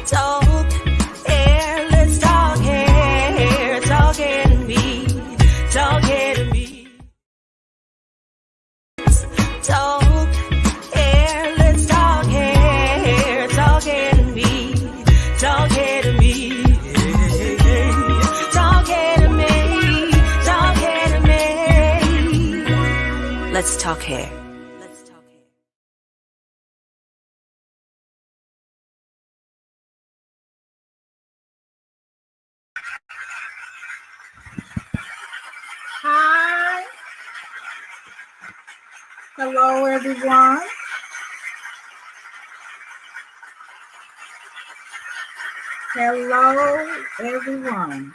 Talk hair, let's talk hair. Talk hair to me. Talk hair to me. Talk hair, let's talk hair. Talk hair to me. Talk hair to me. Talk hair to me. Talk hair to me. Let's talk hair. Hi. Hello, everyone. Hello, everyone.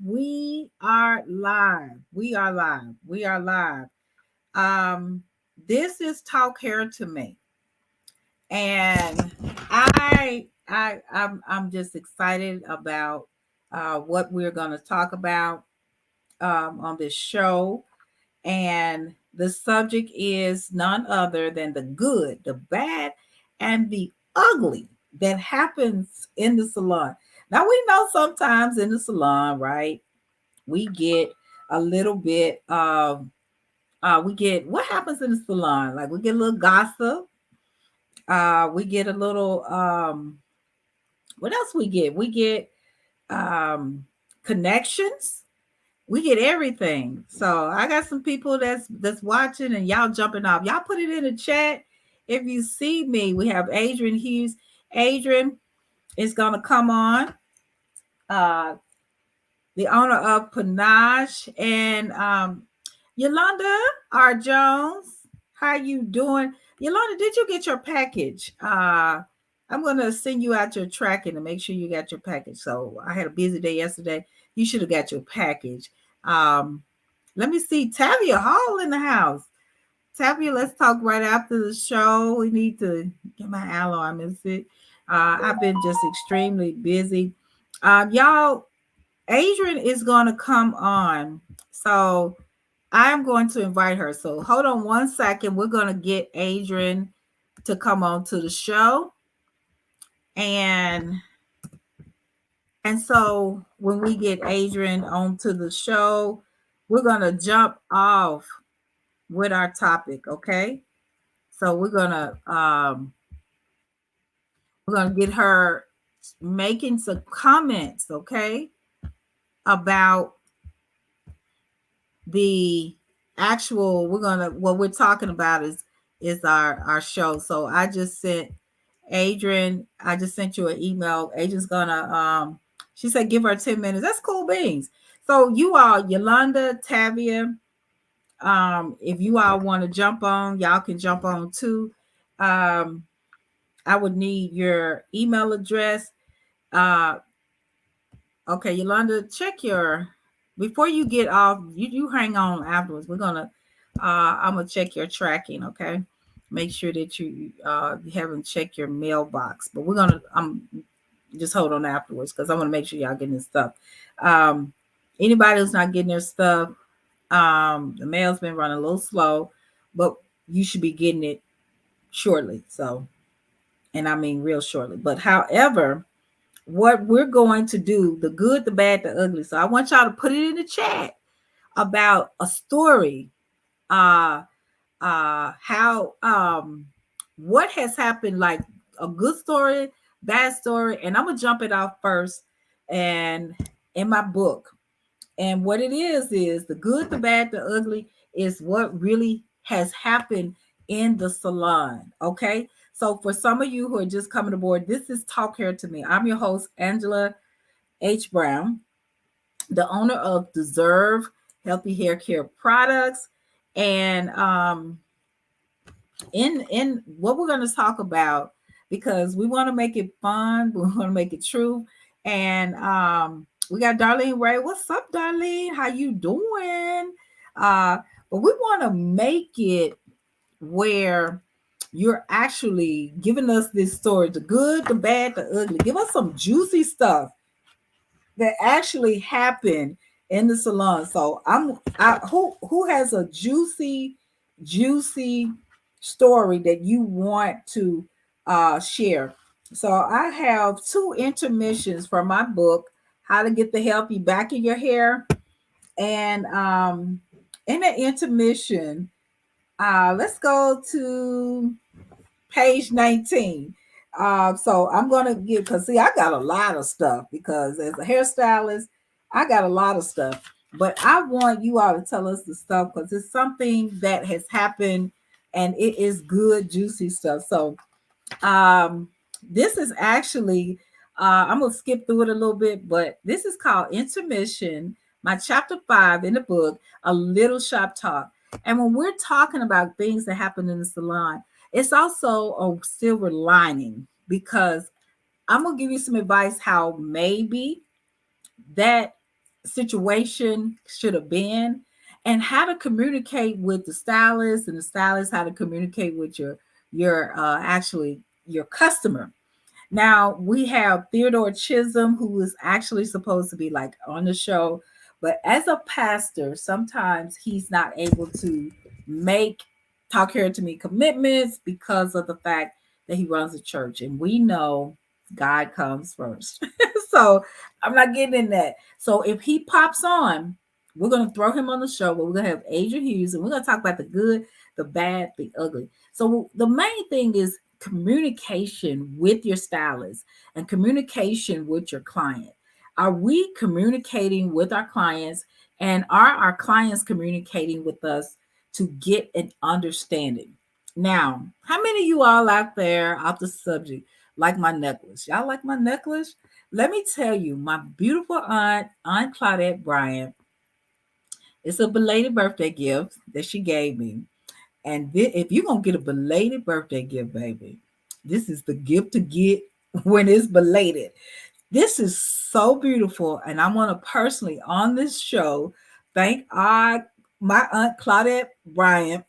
We are live. We are live. We are live. This is Talk Hair to Me, and I'm just excited about what we're going to talk about on this show. And the subject is none other than the good, the bad, and the ugly that happens in the salon. Now, we know sometimes in the salon, right, we get a little bit of, we get what happens in the salon. Like we get a little gossip. We get a little, what else we get? We get connections. We get everything. So I got some people that's watching and y'all jumping off. Y'all put it in the chat. If you see me, we have Adrian Hughes. Adrian is going to come on. The owner of Panache, and Yolanda R. Jones. How you doing? Yolanda, did you get your package? I'm going to send you out your tracking to make sure you got your package. So I had a busy day yesterday. You should have got your package. Let me see. Tavia Hall in the house. Tavia, let's talk right after the show. We need to get my aloe. I miss it. I've been just extremely busy. Y'all, Adrian is going to come on. So I'm going to invite her. So hold on one second. We're going to get Adrian to come on to the show. And so when we get Adrian onto the show, we're going to jump off with our topic, okay? So we're going to get her making some comments, okay, about the actual, what we're talking about is our show. So I just sent Adrian, I just sent you an email. Adrian's gonna she said give her 10 minutes. That's cool beans. So you all, Yolanda, Tavia, if you all want to jump on, y'all can jump on too. I would need your email address. Okay, Yolanda, check your, before you get off, you hang on afterwards. I'm gonna check your tracking, okay? Make sure that you haven't checked your mailbox, but I'm just hold on afterwards because I want to make sure y'all getting this stuff. Anybody who's not getting their stuff, the mail's been running a little slow, but you should be getting it shortly. So, and I mean real shortly. But however, what we're going to do, the good, the bad, the ugly. So I want y'all to put it in the chat about a story, how what has happened, like a good story, bad story, and I'm gonna jump it off first. And in my book, and what it is the good, the bad, the ugly is what really has happened in the salon. Okay, so for some of you who are just coming aboard, this is Talk Hair to Me. I'm your host, Angela H. Brown, the owner of Deserve Healthy Hair Care Products. And in what we're going to talk about, because we want to make it fun, we want to make it true. And we got Darlene Ray. What's up, Darlene? How you doing? But we want to make it where you're actually giving us this story, the good, the bad, the ugly. Give us some juicy stuff that actually happened in the salon. So who has a juicy story that you want to share. So I have two intermissions from my book, How to Get the Healthy Back in Your Hair. And in the intermission, let's go to page 19. So I'm gonna give, because see, I got a lot of stuff, because as a hairstylist, I got a lot of stuff. But I want you all to tell us the stuff, because it's something that has happened and it is good, juicy stuff. So um, this is actually, I'm gonna skip through it a little bit, but this is called Intermission, my chapter 5 in the book, A Little Shop Talk. And when we're talking about things that happen in the salon, it's also a silver lining, because I'm gonna give you some advice how maybe that situation should have been, and how to communicate with the stylist, and the stylist how to communicate with your actually your customer. Now we have Theodore Chisom, who is actually supposed to be like on the show, but as a pastor, sometimes he's not able to make talk here to me commitments because of the fact that he runs a church, and we know God comes first. So I'm not getting in that. So if he pops on, we're gonna throw him on the show, but we're gonna have Adrian Hughes, and we're gonna talk about the good, the bad, the ugly. So the main thing is communication with your stylist and communication with your client. Are we communicating with our clients, and are our clients communicating with us to get an understanding? Now, how many of you all out there off the subject like my necklace? Y'all like my necklace? Let me tell you, my beautiful Aunt Claudette Bryant, it's a belated birthday gift that she gave me. And if you're going to get a belated birthday gift, baby, this is the gift to get when it's belated. This is so beautiful. And I want to personally on this show thank my Aunt Claudette Bryant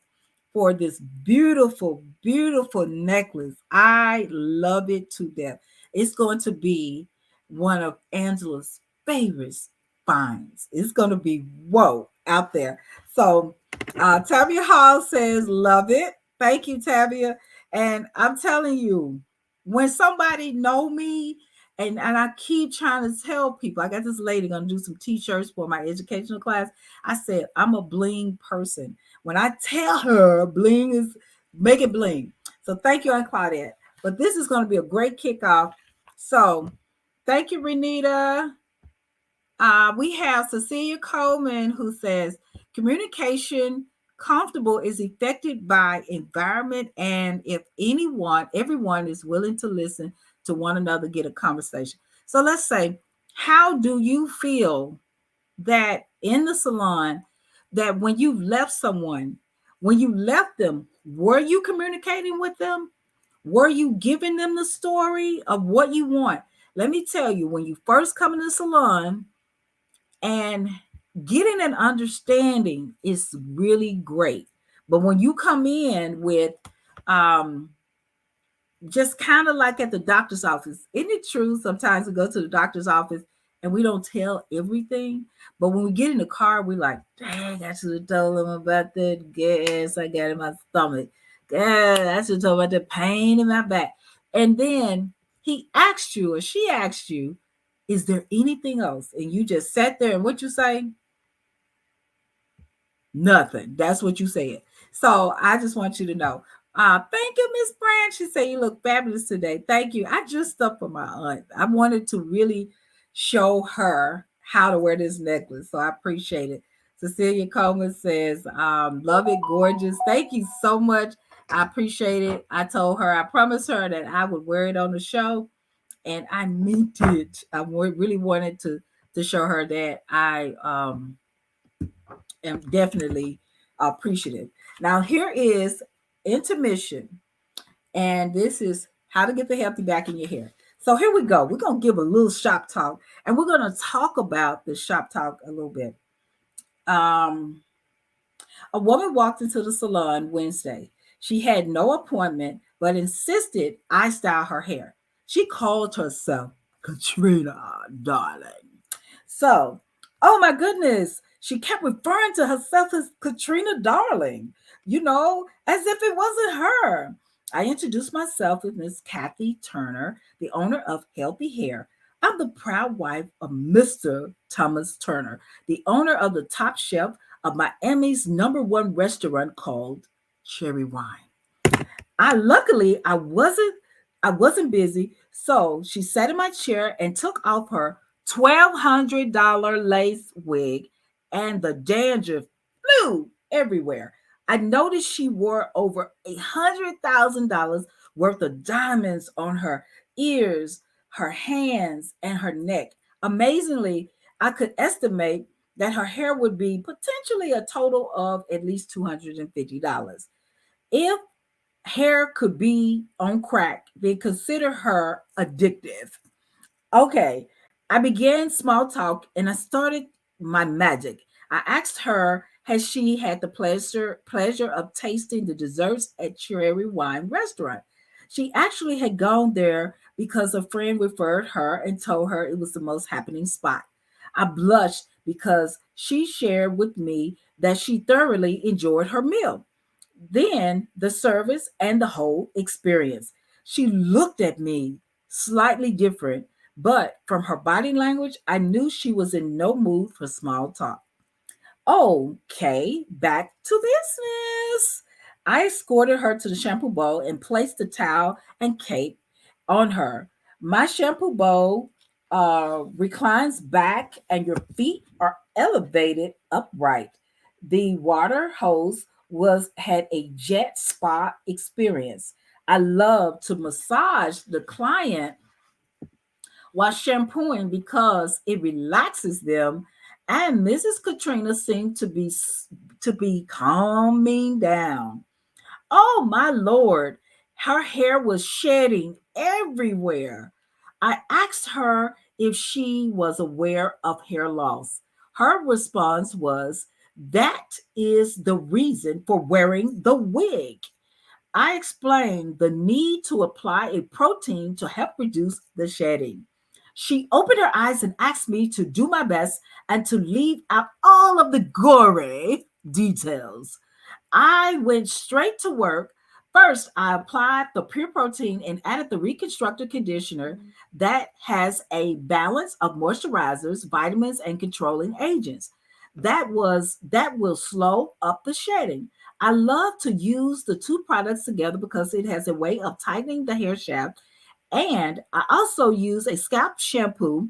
for this beautiful, beautiful necklace. I love it to death. It's going to be one of Angela's favorite finds. It's going to be whoa out there. So Tavia Hall says, love it. Thank you, Tavia. And I'm telling you, when somebody know me, and I keep trying to tell people, I got this lady gonna do some t-shirts for my educational class. I said, I'm a bling person. When I tell her bling is make it bling. So thank you, Aunt Claudette. But this is going to be a great kickoff. So thank you, Renita. We have Cecilia Coleman, who says communication comfortable is affected by environment, and if everyone is willing to listen to one another, get a conversation. So let's say, how do you feel that in the salon, that when you left someone, when you left them, were you communicating with them? Were you giving them the story of what you want? Let me tell you, when you first come in the salon, and getting an understanding is really great. But when you come in with just kind of like at the doctor's office, isn't it true? Sometimes we go to the doctor's office and we don't tell everything. But when we get in the car, we're like, dang, I should have told him about that gas I got in my stomach. God, I should have told him about the pain in my back. And then he asked you, or she asked you, is there anything else? And you just sat there, and what you say? Nothing. That's what you said. So I just want you to know. Thank you, Miss Brand. She said you look fabulous today. Thank you. I just stuff for my aunt. I wanted to really show her how to wear this necklace. So I appreciate it. Cecilia Coleman says, love it, gorgeous. Thank you so much. I appreciate it. I told her, I promised her that I would wear it on the show, and I meant it. I really wanted to show her that I am definitely appreciative. Now here is intermission, and this is how to get the healthy back in your hair. So here we go. We're gonna give a little shop talk, and we're gonna talk about the shop talk a little bit. A woman walked into the salon Wednesday. She had no appointment, but insisted I style her hair. She called herself Katrina, darling. So, oh my goodness, she kept referring to herself as Katrina Darling. as if it wasn't her. I introduced myself as Miss Kathy Turner, the owner of Healthy Hair. I'm the proud wife of Mr. Thomas Turner, the owner of the top chef of Miami's number one restaurant called Cherry Wine. I luckily I wasn't busy, so she sat in my chair and took off her $1,200 lace wig, and the dandruff flew everywhere. I noticed she wore over $100,000 worth of diamonds on her ears, her hands, and her neck. Amazingly, I could estimate that her hair would be potentially a total of at least $250. If hair could be on crack, then consider her addictive. Okay, I began small talk and I started my magic. I asked her has she had the pleasure of tasting the desserts at Cherry Wine Restaurant. She actually had gone there because a friend referred her and told her it was the most happening spot. I blushed because she shared with me that she thoroughly enjoyed her meal, then the service and the whole experience. She looked at me slightly different, but from her body language, I knew she was in no mood for small talk. Okay, back to business. I escorted her to the shampoo bowl and placed the towel and cape on her. My shampoo bowl reclines back, and your feet are elevated upright. The water hose was had a jet spa experience. I love to massage the client while shampooing because it relaxes them. And Mrs. Katrina seemed to be calming down. Oh my lord, her hair was shedding everywhere. I asked her if she was aware of hair loss. Her response was, "That is the reason for wearing the wig." I explained the need to apply a protein to help reduce the shedding. She opened her eyes and asked me to do my best and to leave out all of the gory details. I went straight to work. First, I applied the pure protein and added the reconstructed conditioner that has a balance of moisturizers, vitamins, and controlling agents. That will slow up the shedding. I love to use the two products together because it has a way of tightening the hair shaft. And I also use a scalp shampoo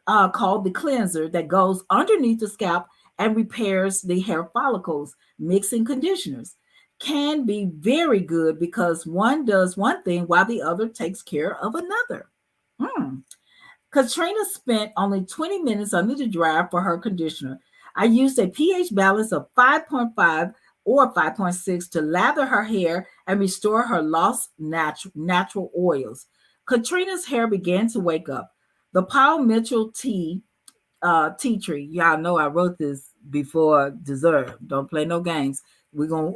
called the cleanser that goes underneath the scalp and repairs the hair follicles. Mixing conditioners can be very good because one does one thing while the other takes care of another. Hmm. Katrina spent only 20 minutes under the dryer for her conditioner. I used a pH balance of 5.5 or 5.6 to lather her hair and restore her lost natural oils. Katrina's hair began to wake up. The Paul Mitchell tea tree. Y'all know I wrote this before deserve. Don't play no games. We're gonna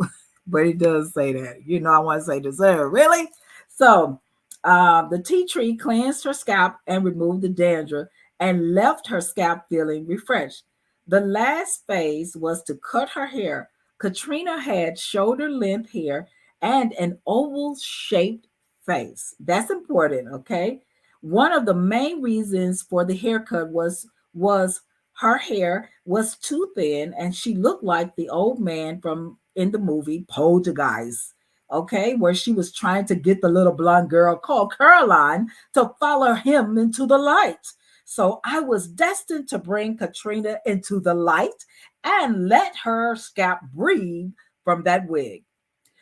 but it does say that. I want to say deserve. Really? So the tea tree cleansed her scalp and removed the dandruff and left her scalp feeling refreshed. The last phase was to cut her hair. Katrina had shoulder length hair and an oval shaped face. That's important, okay? One of the main reasons for the haircut was her hair was too thin and she looked like the old man from in the movie Poltergeist, okay, where she was trying to get the little blonde girl called Caroline to follow him into the light. So I was destined to bring Katrina into the light and let her scalp breathe from that wig.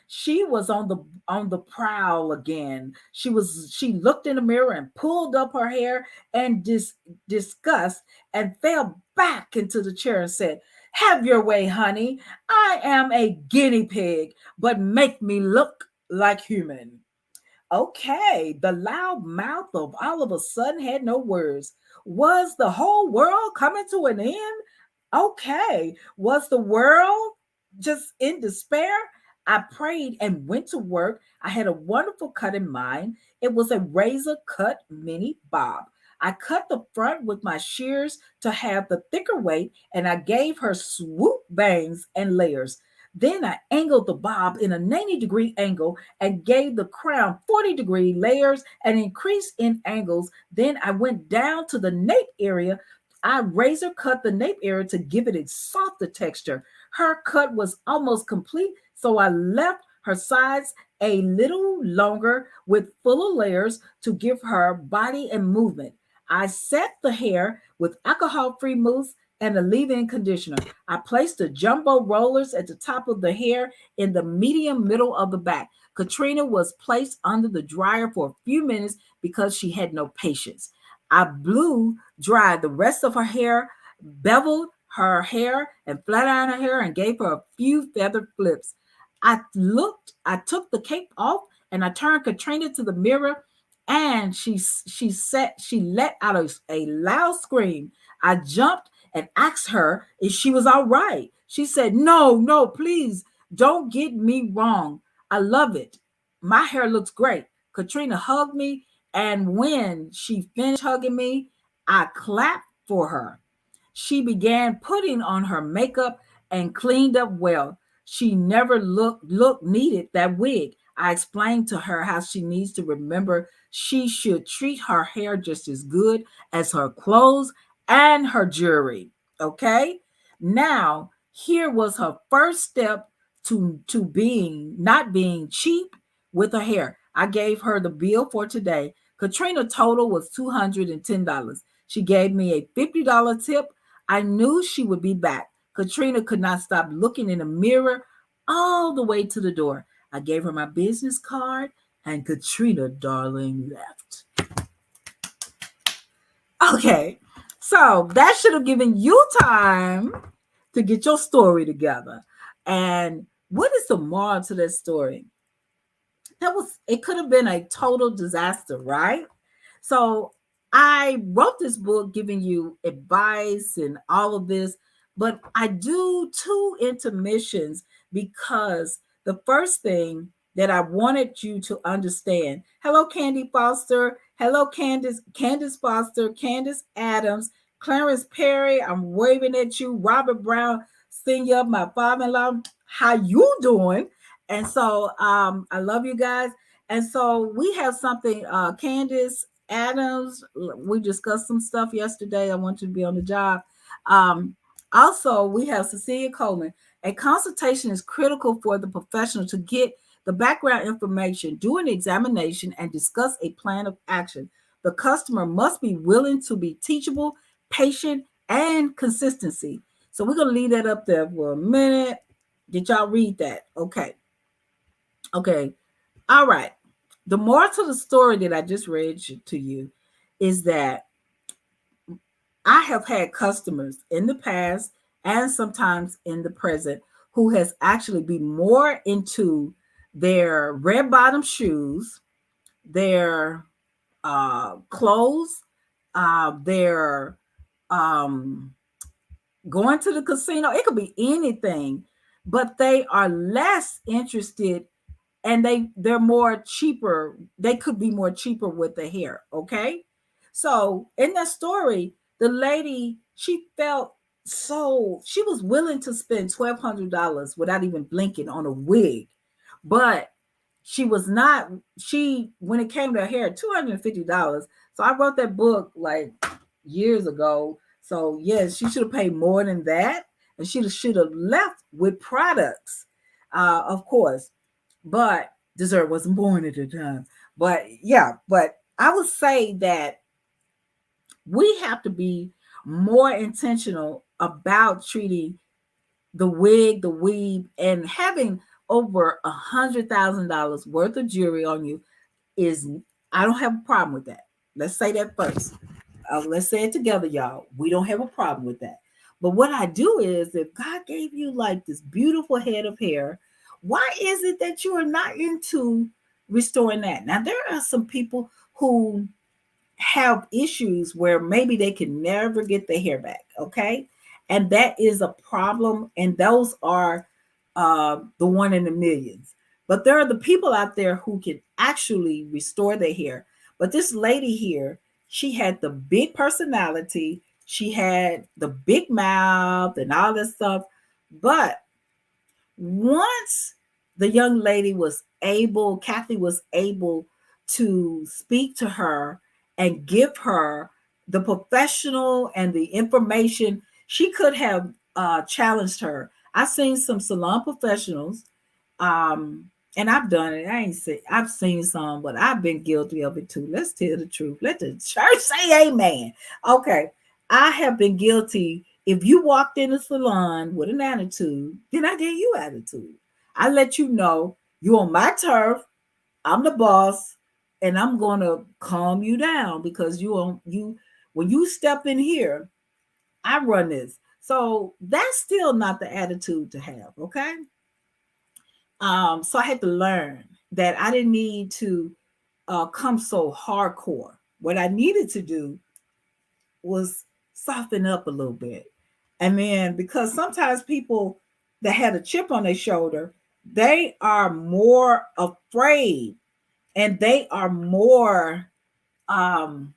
She was on the prowl again. She looked in the mirror and pulled up her hair and disgust and fell back into the chair and said, "Have your way, honey. I am a guinea pig, but make me look like human." Okay, the loud mouth of all of a sudden had no words. Was the whole world coming to an end? Okay, was the world just in despair? I prayed and went to work. I had a wonderful cut in mind. It was a razor cut mini bob. I cut the front with my shears to have the thicker weight, and I gave her swoop bangs and layers. Then I angled the bob in a 90-degree angle and gave the crown 40-degree layers and increased in angles. Then I went down to the nape area. I razor cut the nape area to give it a softer texture. Her cut was almost complete, so I left her sides a little longer with fuller layers to give her body and movement. I set the hair with alcohol-free mousse and a leave-in conditioner. I placed the jumbo rollers at the top of the hair in the medium middle of the back. Katrina was placed under the dryer for a few minutes because she had no patience. I blew dried the rest of her hair, beveled her hair, and flat ironed her hair and gave her a few feather flips. I took the cape off and I turned Katrina to the mirror and she let out a loud scream. I jumped and asked her if she was all right. She said, "No, no, please don't get me wrong. I love it. My hair looks great." Katrina hugged me, and when she finished hugging me, I clapped for her. She began putting on her makeup and cleaned up well. She never looked needed that wig. I explained to her how she needs to remember she should treat her hair just as good as her clothes and her jewelry. Okay? Now, here was her first step to being not being cheap with her hair. I gave her the bill for today. Katrina total was $210. She gave me a $50 tip. I knew she would be back. Katrina could not stop looking in the mirror all the way to the door. I gave her my business card, and Katrina, darling, left. Okay, so that should have given you time to get your story together. And what is the moral to that story? It could have been a total disaster, right? So I wrote this book giving you advice and all of this, but I do two intermissions because the first thing that I wanted you to understand. Hello, Candy Foster. Hello, Candace Foster, Candace Adams, Clarence Perry. I'm waving at you. Robert Brown Senior, my father-in-law. How you doing? And so I love you guys. And so we have something, Candace Adams. We discussed some stuff yesterday. I want you to be on the job. Also, we have Cecilia Coleman. A consultation is critical for the professional to get the background information, do an examination, and discuss a plan of action. The customer must be willing to be teachable, patient, and consistency. So we're going to leave that up there for a minute. Did y'all read that? Okay. Okay. All right. The moral to the story that I just read to you is that I have had customers in the past and sometimes in the present who has actually been more into their red bottom shoes, their clothes, their going to the casino. It could be anything, but they are less interested and they're more cheaper. They could be more cheaper with the hair. Okay. So in that story, the lady, she was willing to spend $1,200 without even blinking on a wig, but she was not, when it came to her hair, $250. So I wrote that book like years ago. So yes, she should have paid more than that. And she should have left with products, of course. But dessert wasn't born at the time. But yeah, but I would say that we have to be more intentional about treating the wig, the weave, and having over $100,000 worth of jewelry on you I don't have a problem with that. Let's say that first. Let's say it together, y'all. We don't have a problem with that. But what I do is, if God gave you like this beautiful head of hair, why is it that you are not into restoring that? Now, there are some people who have issues where maybe they can never get their hair back, okay? And that is a problem, and those are the one in the millions. But there are the people out there who can actually restore their hair. But this lady here, she had the big personality, she had the big mouth and all this stuff. But Once the young lady was able, Kathy was able to speak to her and give her the professional and the information, she could have challenged her. I've seen some salon professionals, um, and I've done it. I've seen some, but I've been guilty of it too. Let's tell the truth. Let the church say amen. Okay. I have been guilty. If you walked in a salon with an attitude, then I gave you attitude. I let you know you're on my turf. I'm the boss, and I'm gonna calm you down because you when you step in here, I run this. So that's still not the attitude to have, okay? So I had to learn that I didn't need to come so hardcore. What I needed to do was soften up a little bit. And then because sometimes people that had a chip on their shoulder, they are more afraid and they are more um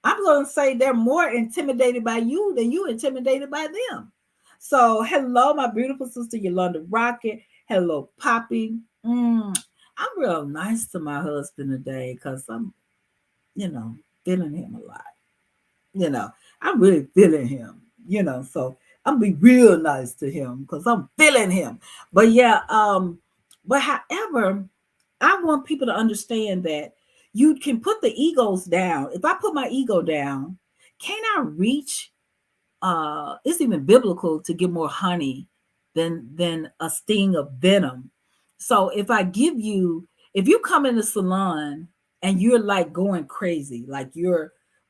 I'm going to say they're more intimidated by you than you intimidated by them. So, hello, my beautiful sister Yolanda Rocket. Hello, Poppy. I'm real nice to my husband today because I'm, you know, feeling him a lot. You know, I'm really feeling him, so I'm be real nice to him because I'm feeling him. But yeah, but however, I want people to understand that you can put the egos down. If I put my ego down, can I reach it's even biblical to give more honey than a sting of venom. So if you come in the salon and you're like going crazy, like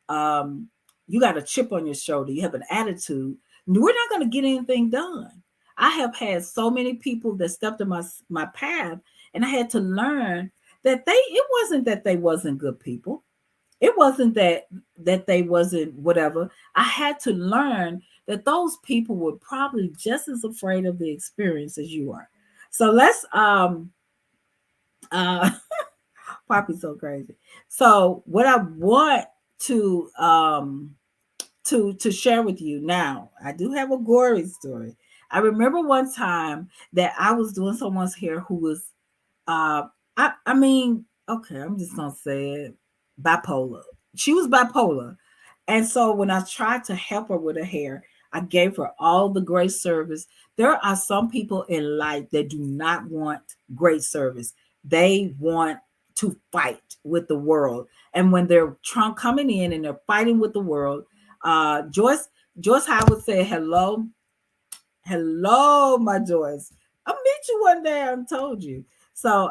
um you got a chip on your shoulder, you have an attitude, we're not going to get anything done. I have had so many people that stepped in my path, and I had to learn that it wasn't that they wasn't good people. It wasn't that they wasn't whatever. I had to learn that those people were probably just as afraid of the experience as you are. So let's uh Poppy's so crazy. So what I want to to share with you now, I do have a gory story. I remember one time that I was doing someone's hair who was uh I mean, okay, I'm just gonna say it, bipolar. She was bipolar. And so when I tried to help her with her hair, I gave her all the great service. There are some people in life that do not want great service. They want to fight with the world. And when they're coming in and they're fighting with the world, Joyce Howard said, hello, hello, my Joyce. I'll meet you one day. I told you. So,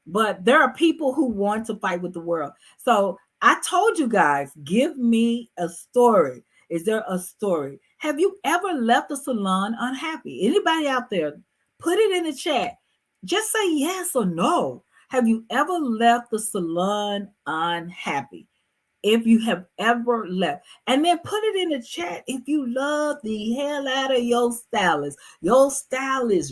but there are people who want to fight with the world. So I told you guys, give me a story. Is there a story? Have you ever left a salon unhappy? Anybody out there? Put it in the chat. Just say yes or no. Have you ever left the salon unhappy? If you have ever left. And then put it in the chat if you love the hell out of your stylist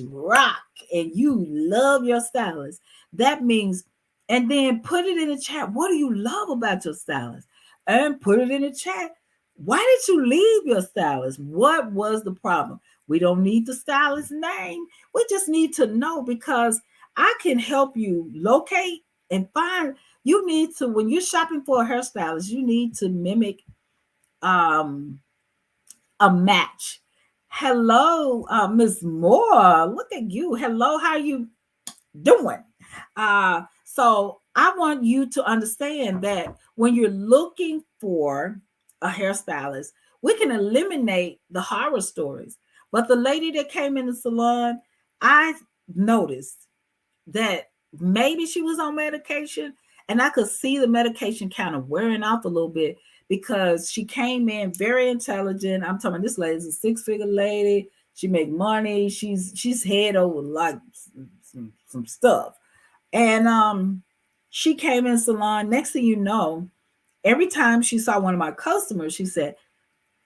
rock, and you love your stylist. That means, and then put it in the chat. What do you love about your stylist? And put it in the chat. Why did you leave your stylist? What was the problem? We don't need the stylist name. We just need to know, because I can help you locate and find. You need to, when you're shopping for a hairstylist, you need to mimic um a match. Hello, Miss Moore. Look at you. Hello, how you doing? So I want you to understand that when you're looking for a hairstylist, we can eliminate the horror stories. But the lady that came in the salon, I noticed that maybe she was on medication, and I could see the medication kind of wearing off a little bit, because she came in very intelligent. I'm talking, this lady's a six-figure lady. She make money. She's head over like some stuff. And she came in salon. Next thing you know, every time she saw one of my customers, she said,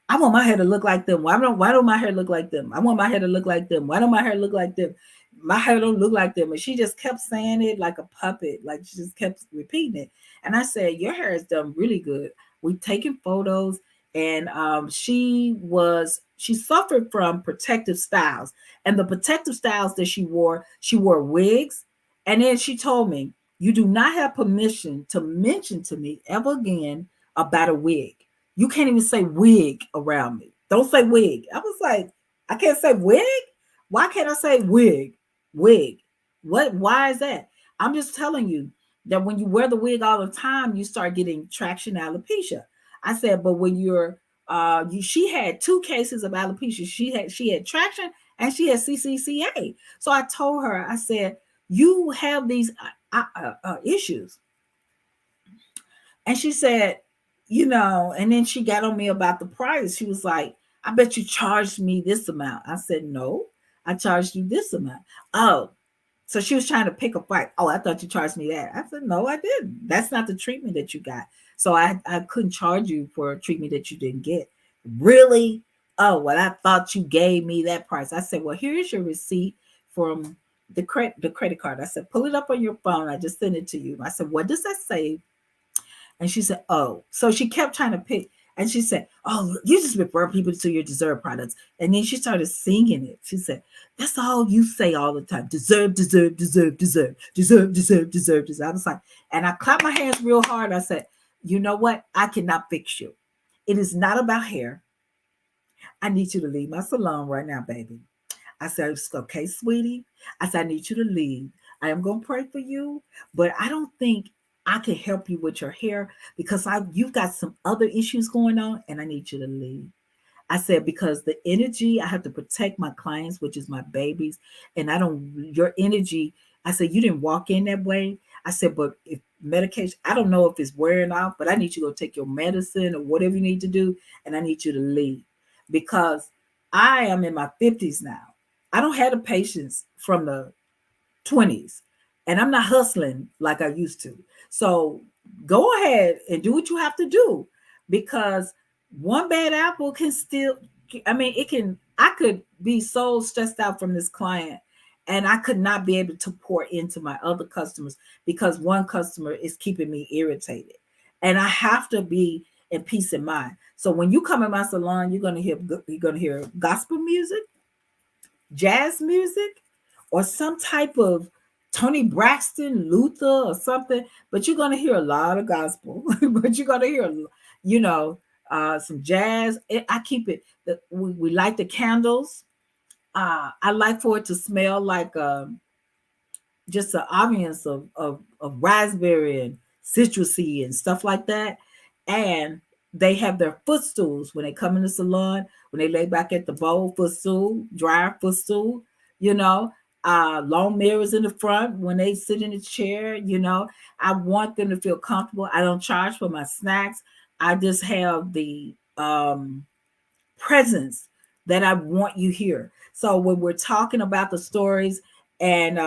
I want my hair to look like them. Why don't my hair look like them? I want my hair to look like them. Why don't my hair look like them? My hair don't look like them. And she just kept saying it like a puppet. Like, she just kept repeating it. And I said, your hair is done really good. We taking photos and she suffered from protective styles, and the protective styles that she wore wigs, and then she told me, "You do not have permission to mention to me ever again about a wig. You can't even say wig around me. Don't say wig." I was like, "I can't say wig? Why can't I say wig? Wig? What? Why is that?" I'm just telling you that when you wear the wig all the time, you start getting traction alopecia. I said, but when you're she had two cases of alopecia. She had traction and she had CCCA. So I told her, I said, you have these issues. And she said, and then she got on me about the price. She was like, "I bet you charged me this amount." I said, "No, I charged you this amount." Oh, so she was trying to pick a fight. "Oh, I thought you charged me that." I said, "No, I didn't. That's not the treatment that you got. So I couldn't charge you for a treatment that you didn't get." "Really? Oh, well, I thought you gave me that price." I said, "Well, here's your receipt from the credit card." I said, "Pull it up on your phone. I just sent it to you." I said, "What does that say?" And she said, "Oh." So she kept trying to pick. And she said, "Oh, you just refer people to your deserve products." And then she started singing it. She said, "That's all you say all the time. Deserve, deserve, deserve, deserve, deserve, deserve, deserve, deserve." I was like, and I clapped my hands real hard. I said, "You know what? I cannot fix you. It is not about hair. I need you to leave my salon right now, baby." I said, "Okay, sweetie." I said, "I need you to leave. I am going to pray for you, but I don't think I can help you with your hair because you've got some other issues going on, and I need you to leave." I said, "Because the energy, I have to protect my clients, which is my babies, and I don't, your energy." I said, "You didn't walk in that way." I said, "But if medication, I don't know if it's wearing off, but I need you to go take your medicine or whatever you need to do, and I need you to leave because I am in my 50s now. I don't have the patience from the 20s, and I'm not hustling like I used to. So go ahead and do what you have to do because one bad apple can still, I mean, I could be so stressed out from this client and I could not be able to pour into my other customers because one customer is keeping me irritated. And I have to be in peace of mind. So when you come in my salon, you're gonna hear gospel music, jazz music, or some type of Tony Braxton, Luther, or something. But you're going to hear a lot of gospel. But you're going to hear, you know, some jazz. I keep it. We light the candles. I like for it to smell like just the ambience of raspberry and citrusy and stuff like that. And they have their footstools when they come in the salon, when they lay back at the bowl footstool, dry footstool, you know, long mirrors in the front when they sit in the chair, I want them to feel comfortable. I don't charge for my snacks. I just have the presence that I want you here. So when we're talking about the stories and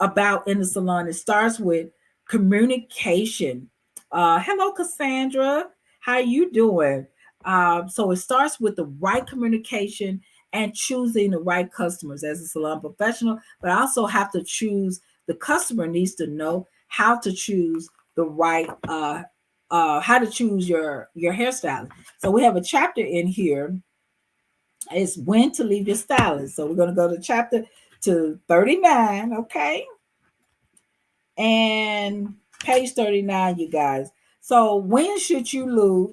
about in the salon, it starts with communication. Hello, Cassandra. How you doing? So it starts with the right communication and choosing the right customers as a salon professional. But I also have to choose. The customer needs to know how to choose the right how to choose your hairstyle. So we have a chapter in here. It's when to leave your stylist. So we're going to go to chapter to 39, okay? And page 39, you guys. So when should you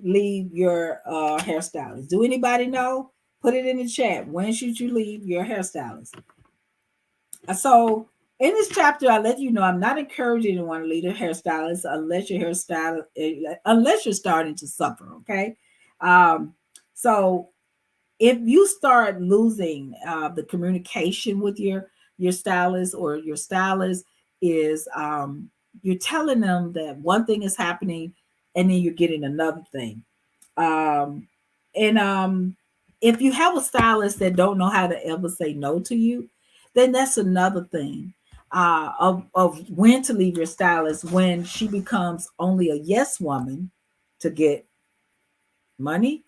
leave your hairstylist? Do anybody know? Put it in the chat. When should you leave your hairstylist? So in this chapter, I let you know I'm not encouraging anyone to leave a hairstylist unless you're starting to suffer. Okay. So if you start losing the communication with your stylist, or your stylist is you're telling them that one thing is happening and then you're getting another thing. Um, and if you have a stylist that don't know how to ever say no to you, then that's another thing. Of when to leave your stylist, when she becomes only a yes woman to get money,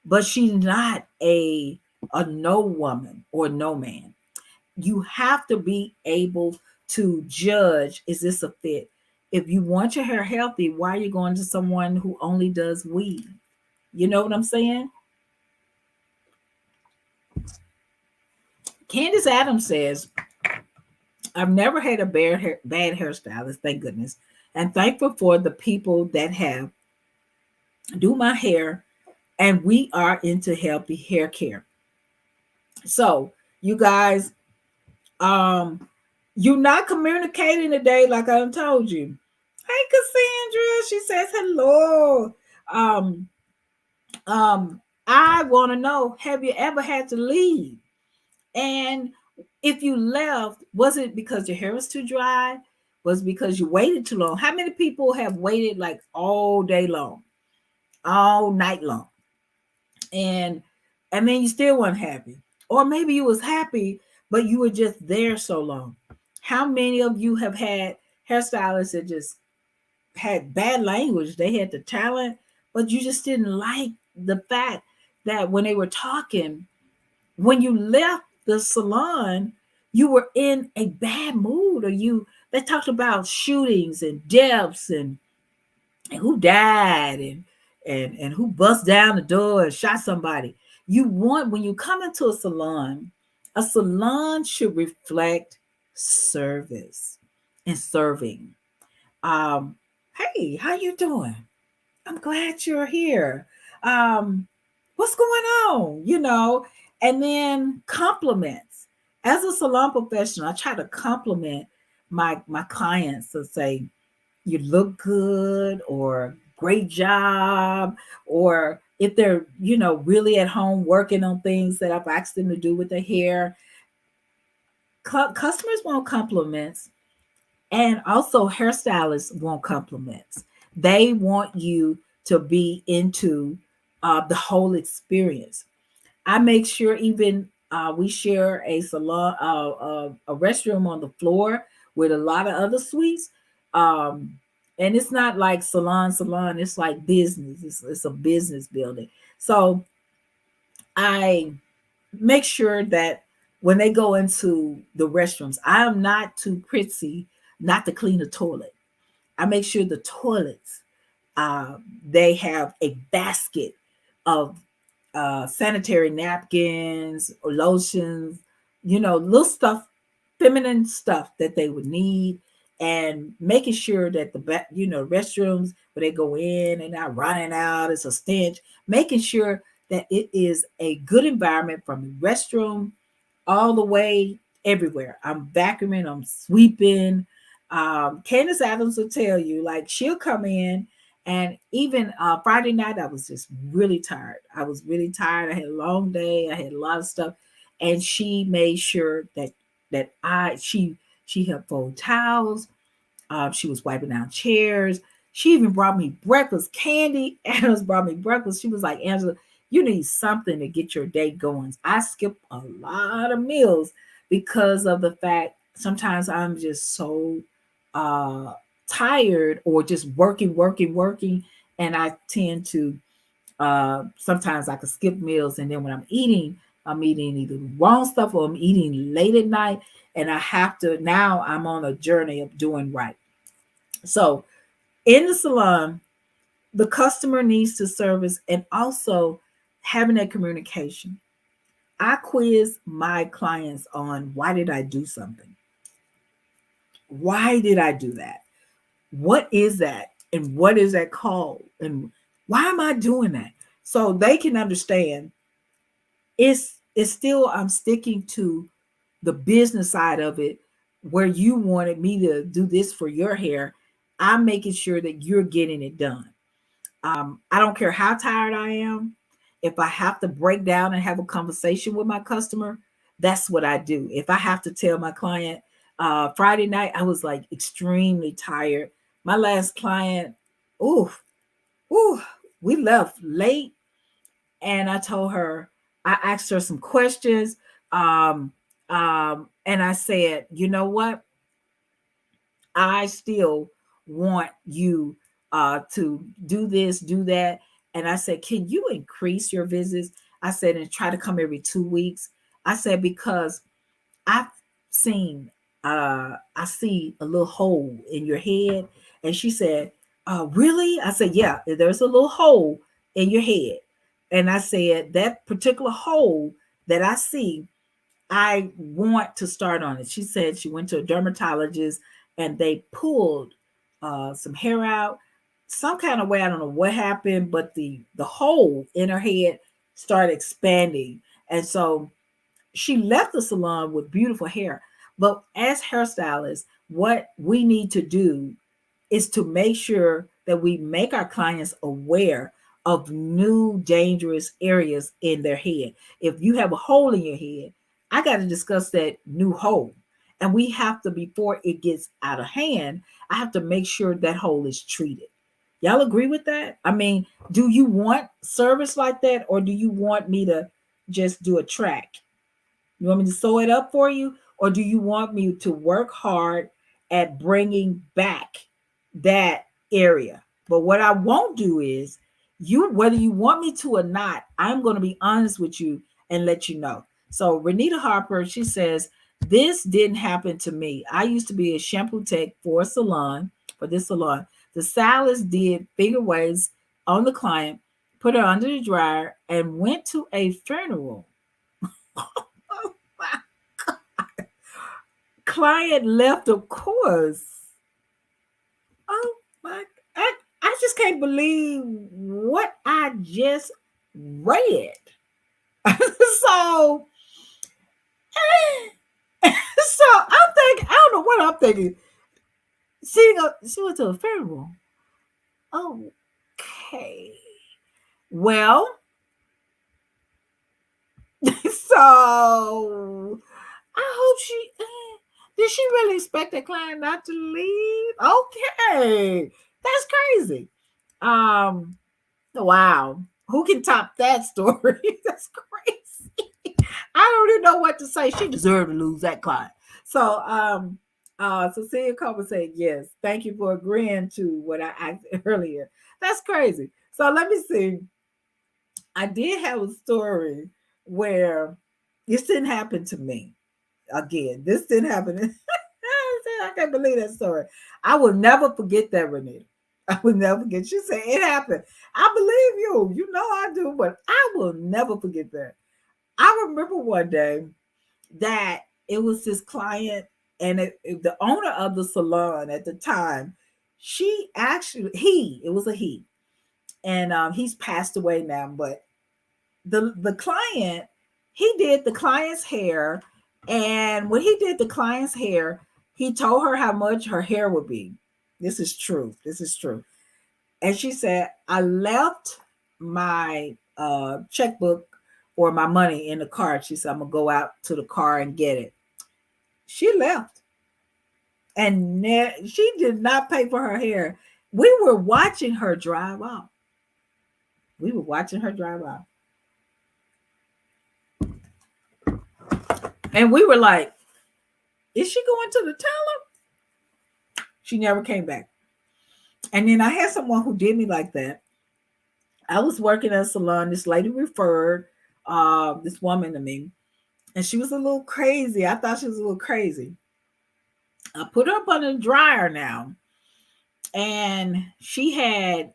but she's not a no woman or no man. You have to be able to judge, is this a fit? If you want your hair healthy, why are you going to someone who only does weave? You know what I'm saying? Candace Adams says, I've never had a bad hairstylist, thank goodness. And thankful for the people that have do my hair, and we are into healthy hair care. So, you guys, um, you're not communicating today like I told you. Hey, Cassandra, she says hello. Um, I want to know, have you ever had to leave? And if you left, was it because your hair was too dry? Was it because you waited too long? How many people have waited like all day long, all night long? And then you still weren't happy. Or maybe you was happy, but you were just there so long. How many of you have had hairstylists that just had bad language? They had the talent, but you just didn't like the fact that when they were talking, when you left the salon, you were in a bad mood, or they talked about shootings and deaths and who died and who bust down the door and shot somebody. You want when you come into a salon should reflect service and serving. Um, hey, how you doing? I'm glad you're here. Um, what's going on? And then compliments. As a salon professional, I try to compliment my clients to say, you look good, or great job, or if they're, really at home working on things that I've asked them to do with their hair. Customers want compliments, and also hairstylists want compliments. They want you to be into the whole experience. I make sure even we share a salon, a restroom on the floor with a lot of other suites. Um, and it's not like salon. It's like business. It's a business building. So I make sure that when they go into the restrooms, I am not too prissy not to clean the toilet. I make sure the toilets, uh, they have a basket of sanitary napkins or lotions, little stuff, feminine stuff that they would need, and making sure that restrooms where they go in and not running out, it's a stench, making sure that it is a good environment from the restroom all the way everywhere. I'm vacuuming, I'm sweeping. Candace Adams will tell you, like, she'll come in, and even Friday night, I was just really tired. I was really tired. I had a long day. I had a lot of stuff, and she made sure that she had fold towels. She was wiping down chairs. She even brought me breakfast. Candy Adams brought me breakfast. She was like, Angela, you need something to get your day going. I skip a lot of meals because of the fact sometimes I'm just so uh, tired, or just working. And I tend to, sometimes I could skip meals. And then when I'm eating either the wrong stuff, or I'm eating late at night. And I have to, now I'm on a journey of doing right. So in the salon, the customer needs to service, and also having that communication. I quiz my clients on, why did I do something? Why did I do that? What is that? And what is that called? And why am I doing that? So they can understand it's still, I'm sticking to the business side of it, where you wanted me to do this for your hair. I'm making sure that you're getting it done. I don't care how tired I am. If I have to break down and have a conversation with my customer, that's what I do. If I have to tell my client, Friday night, I was like extremely tired. My last client, ooh, ooh, we left late, and I told her, I asked her some questions. Um, and I said, you know what? I still want you to do this, do that. And I said, can you increase your visits? I said, and try to come every 2 weeks. I said, because I've seen, I see a little hole in your head. And she said, really? I said, yeah, there's a little hole in your head. And I said, that particular hole that I see, I want to start on it. She said she went to a dermatologist and they pulled some hair out some kind of way. I don't know what happened, but the hole in her head started expanding. And so she left the salon with beautiful hair. But as hairstylists, what we need to do is to make sure that we make our clients aware of new dangerous areas in their head. If you have a hole in your head, I got to discuss that new hole. And we have to, before it gets out of hand, I have to make sure that hole is treated. Y'all agree with that? I mean, do you want service like that, or do you want me to just do a track? You want me to sew it up for you, or do you want me to work hard at bringing back that area? But what I won't do is, you, whether you want me to or not, I'm going to be honest with you and let you know. So Renita Harper, she says, this didn't happen to me. I used to be a shampoo tech for a salon, for this salon. The stylist did finger waves on the client, put her under the dryer, and went to a funeral. Client left, of course. Oh my, I just can't believe what I just read. So, so I'm thinking, I don't know what I'm thinking. She went to a funeral. Okay. Well, so I hope did she really expect that client not to leave? Okay. That's crazy. Um, wow. Who can top that story? That's crazy. I don't even know what to say. She deserved to lose that client. So Cecilia Coleman said, yes, thank you for agreeing to what I asked earlier. That's crazy. So let me see. I did have a story where this didn't happen to me. Again, this didn't happen. I can't believe that story. I will never forget that, Renee. I will never forget. She said it happened. I believe you. You know I do, but I will never forget that. I remember one day that it was this client, and the owner of the salon at the time, she actually, it was a he, and he's passed away now, but the client, he did the client's hair, and when he did the client's hair, he told her how much her hair would be. This is true. This is true. And she said, I left my checkbook or my money in the car. She said, I'm gonna go out to the car and get it. She left, and she did not pay for her hair. We were watching her drive off. We were watching her drive off. And we were like, is she going to the teller? She never came back. And then I had someone who did me like that. I was working at a salon. This lady referred this woman to me, and she was a little crazy. I thought she was a little crazy. I put her up on the dryer now, and she had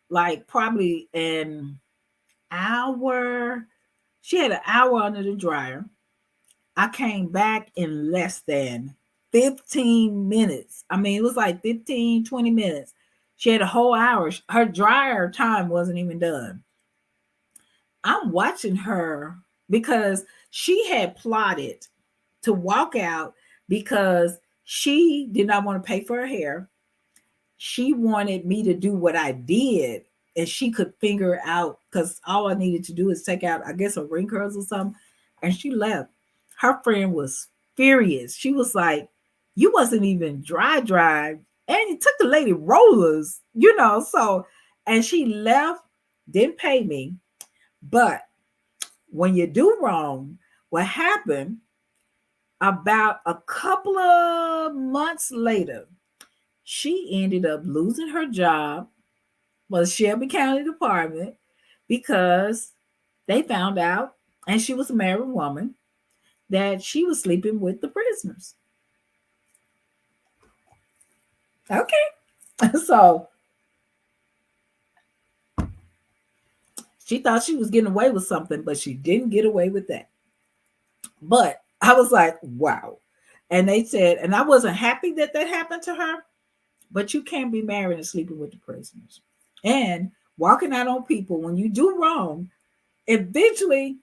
like probably an hour. She had an hour under the dryer. I came back in less than 15 minutes. I mean, it was like 15, 20 minutes. She had a whole hour. Her dryer time wasn't even done. I'm watching her because she had plotted to walk out because she did not want to pay for her hair. She wanted me to do what I did, and she could figure out, because all I needed to do is take out, I guess, her ring curls or something. And she left. Her friend was furious. She was like, you wasn't even dry. And you took the lady rollers, so, and she left, didn't pay me. But when you do wrong, what happened about a couple of months later, she ended up losing her job was Shelby County Department because they found out, and she was a married woman, that she was sleeping with the prisoners. Okay. So She thought she was getting away with something, but she didn't get away with that. But I was like, wow. And they said, and I wasn't happy that that happened to her, but you can't be married and sleeping with the prisoners and walking out on people when you do wrong. Eventually,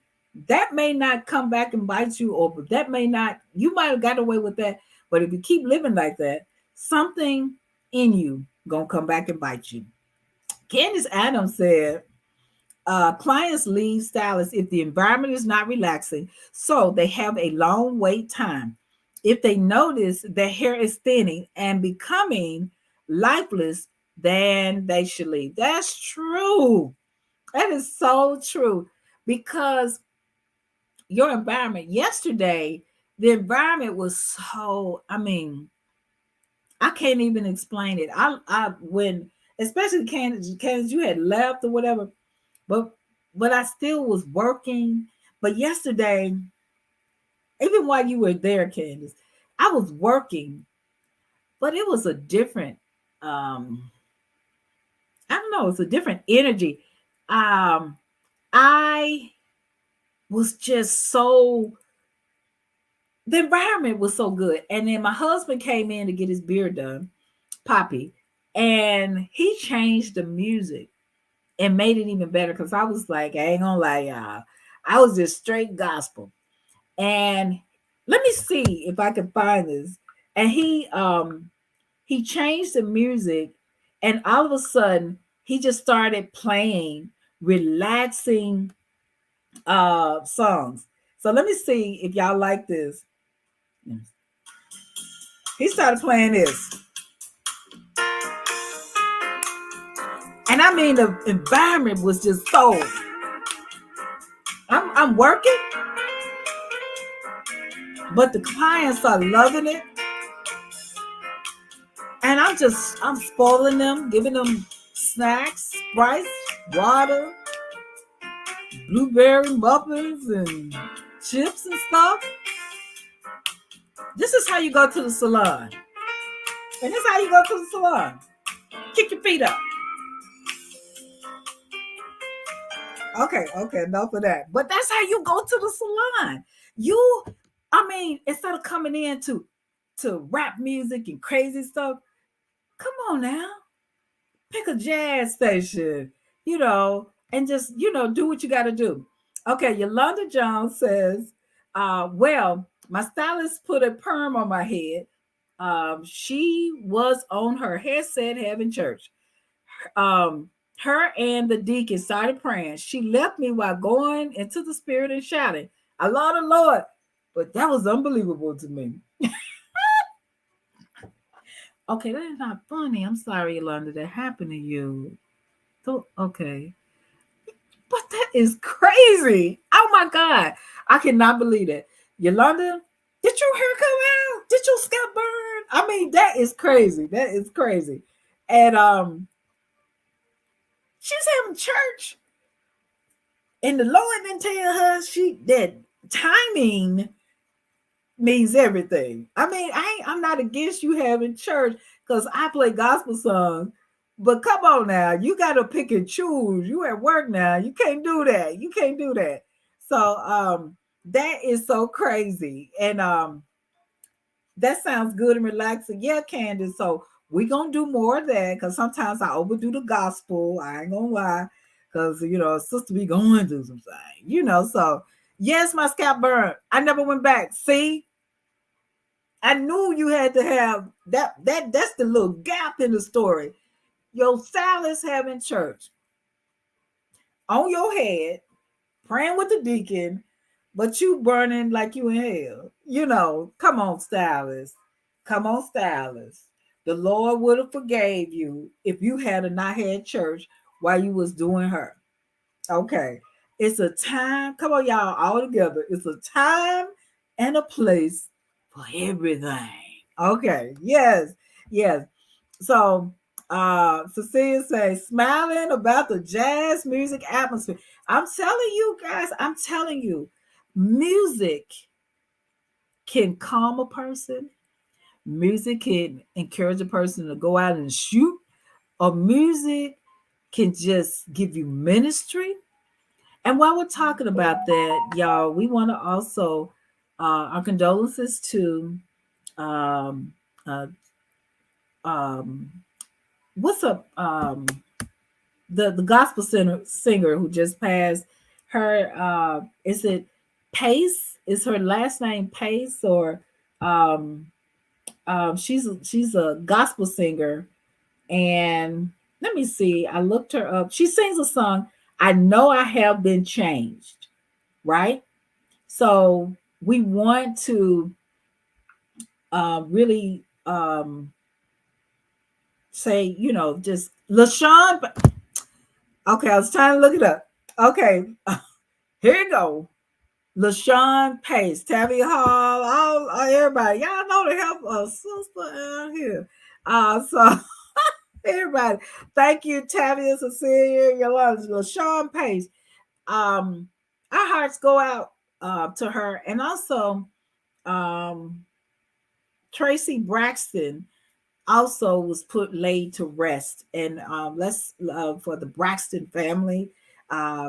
that may not come back and bite you, or that may not, you might have got away with that. But if you keep living like that, something in you gonna come back and bite you. Candace Adams said, clients leave stylists if the environment is not relaxing, so they have a long wait time. If they notice their hair is thinning and becoming lifeless, then they should leave. That's true. That is so true because your environment yesterday, the environment was so, I mean, I can't even explain it. I when especially Candace, you had left or whatever, but I still was working. But yesterday, even while you were there, Candace, I was working, but it was a different I don't know, it's a different energy. I was just so, the environment was so good. And then my husband came in to get his beard done, Poppy, and he changed the music and made it even better because I was like, I ain't gonna lie, y'all. I was just straight gospel. And let me see if I can find this. And he changed the music, and all of a sudden he just started playing relaxing songs. So let me see if y'all like this. He started playing this. And I mean the environment was just so, I'm working, but the clients are loving it. And I'm spoiling them, giving them snacks, rice, water, blueberry muffins, and chips and stuff. This is how you go to the salon. And this is how you go to the salon. Kick your feet up. Okay, enough of that. But that's how you go to the salon. I mean, instead of coming in to rap music and crazy stuff, come on now. Pick a jazz station, and just, do what you got to do. Okay, Yolanda Jones says, well, my stylist put a perm on my head. She was on her headset having church. Um, Her and the deacon started praying. She left me while going into the spirit and shouting, I love the Lord. But that was unbelievable to me. Okay, that is not funny. I'm sorry, Yolanda, that happened to you. So, okay. But that is crazy. Oh my God. I cannot believe it. Yolanda, did your hair come out? Did your scalp burn? I mean, that is crazy. That is crazy. And she's having church. And the Lord didn't tell her that timing means everything. I mean, I'm not against you having church because I play gospel songs. But come on now, you got to pick and choose. You at work now. You can't do that. You can't do that. So that is so crazy. And that sounds good and relaxing. Yeah, Candace. So we're going to do more of that because sometimes I overdo the gospel. I ain't going to lie. Because, sister be going through some things, So yes, my scalp burned. I never went back. See? I knew you had to have that. That's the little gap in the story. Your stylist having church on your head, praying with the deacon, but you burning like you in hell. Come on, stylist. Come on, stylist. The Lord would have forgave you if you had not had church while you was doing her. Okay. It's a time. Come on, y'all, all together. It's a time and a place for everything. Okay. Yes. Yes. So Cecilia says, smiling about the jazz music atmosphere. I'm telling you guys, music can calm a person. Music can encourage a person to go out and shoot. Or music can just give you ministry. And while we're talking about that, y'all, we want to also our condolences to um uh um what's up the gospel singer who just passed. Her is it Pace? Is her last name Pace or um she's a gospel singer, and let me see, I looked her up. She sings a song, I Know I Have Been Changed, right? So we want to really say, just LaShawn. Okay, I was trying to look it up. Okay, here you go. LaShawn Pace, Tabby Hall, all everybody. Y'all know to help a sister out here. So everybody, thank you, Tabby, Cecilia, Yolanda, LaShawn Pace. Our hearts go out to her, and also um Tracy Braxton also was put laid to rest. And let's for the Braxton family,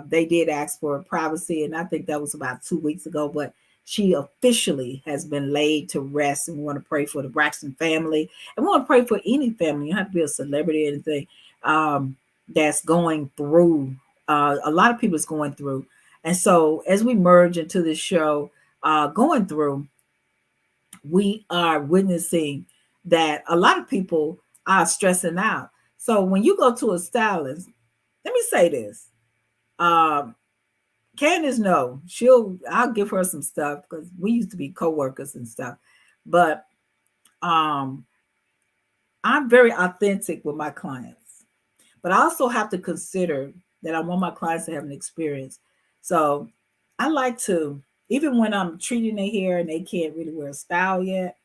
they did ask for privacy, and I think that was about 2 weeks ago. But she officially has been laid to rest, and we want to pray for the Braxton family, and we want to pray for any family. You don't have to be a celebrity or anything that's going through. A lot of people is going through, and so as we merge into this show, going through, we are witnessing that a lot of people are stressing out. So when you go to a stylist, let me say this. Um, Candace, no, I'll give her some stuff because we used to be co-workers and stuff. But um, I'm very authentic with my clients. But I also have to consider that I want my clients to have an experience. So I like to, even when I'm treating their hair and they can't really wear a style yet,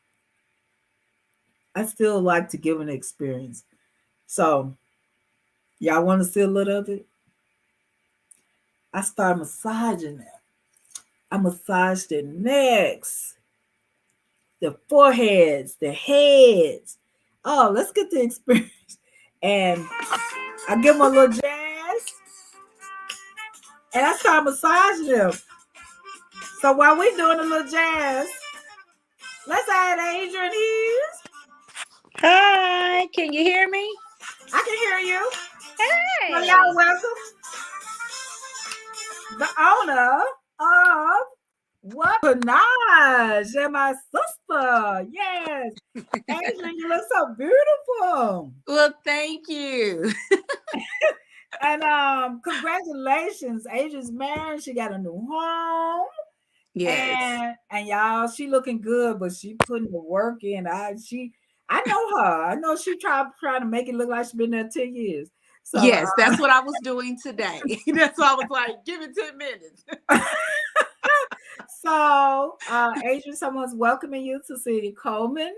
I still like to give an experience. So, y'all want to see a little of it? I start massaging them. I massage their necks, their foreheads, their heads. Oh, let's get the experience. And I give them a little jazz, and I start massaging them. So while we're doing a little jazz, let's add Adrian here. Hi, can you hear me? I can hear you. So Hey. y'all welcome the owner of What Panache and my sister. Yes. Adrian, you look so beautiful. Well, thank you. And congratulations. Adrian's married. She got a new home. Yes. And y'all, she looking good, but she putting the work in. I know her. I know she trying to make it look like she's been there 10 years. So Yes, that's what I was doing today. That's why I was like, give it 10 minutes. so Adrian, someone's welcoming you to see Coleman,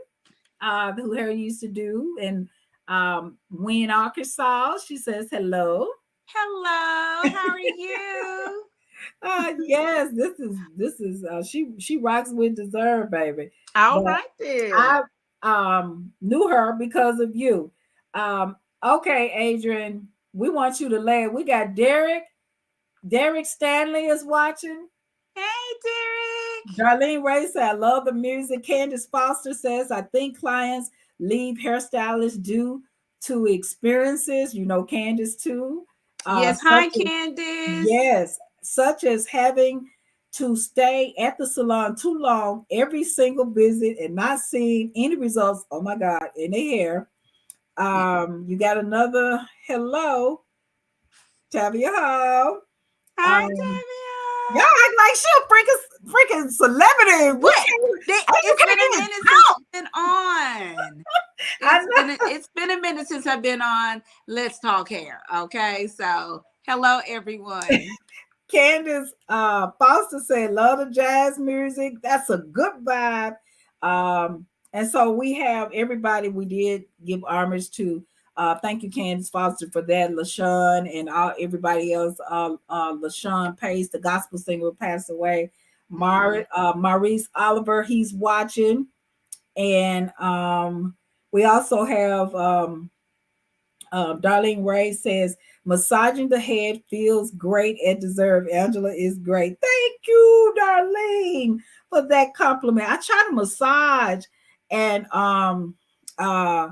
who Harry used to do in Wynn, Arkansas. She says hello. Hello, how are you? Yes, this is she rocks with deserve, baby. All But right then. I knew her because of you. Um, okay, Adrian, we want you to land. We got Derek. Derek Stanley is watching. Hey, Derek. Darlene Ray said, I love the music. Candace Foster says, I think clients leave hairstylists due to experiences. You know, Candace too. Yes, Such hi, as, Candace. yes, such as having to stay at the salon too long every single visit and not seeing any results. Oh my God, in the hair. You got another hello, Tavia Hall. Hi, Um, Y'all Tavia. act like she a freaking celebrity. We What? can't, you It's been a can't even minute since talk. I've been on. I know. It's been a minute since I've been on Let's Talk Hair. Okay, so hello everyone. Candace Foster said, love the jazz music. That's a good vibe. And so we have everybody we did give homage to. Thank you, Candace Foster, for that. LaShawn and everybody else. LaShawn Pace, the gospel singer, who passed away. Maurice Oliver, he's watching. And we also have Darlene Ray says, massaging the head feels great and deserved. Angela is great. Thank you, Darlene, for that compliment. I try to massage and uh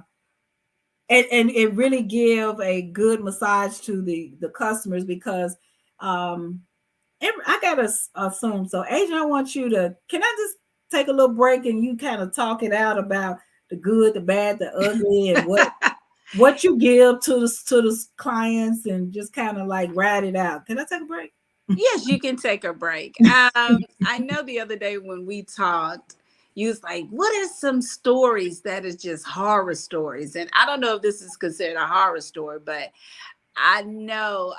and it really give a good massage to the customers because I gotta assume. So, Adrian, I want you to. Can I just take a little break and you kind of talk it out about the good, the bad, the ugly, and what you give to the clients, and just kind of like ride it out. Can I take a break? Yes, you can take a break. I know the other day when we talked, you was like, what are some stories that is just horror stories? And I don't know if this is considered a horror story, but I know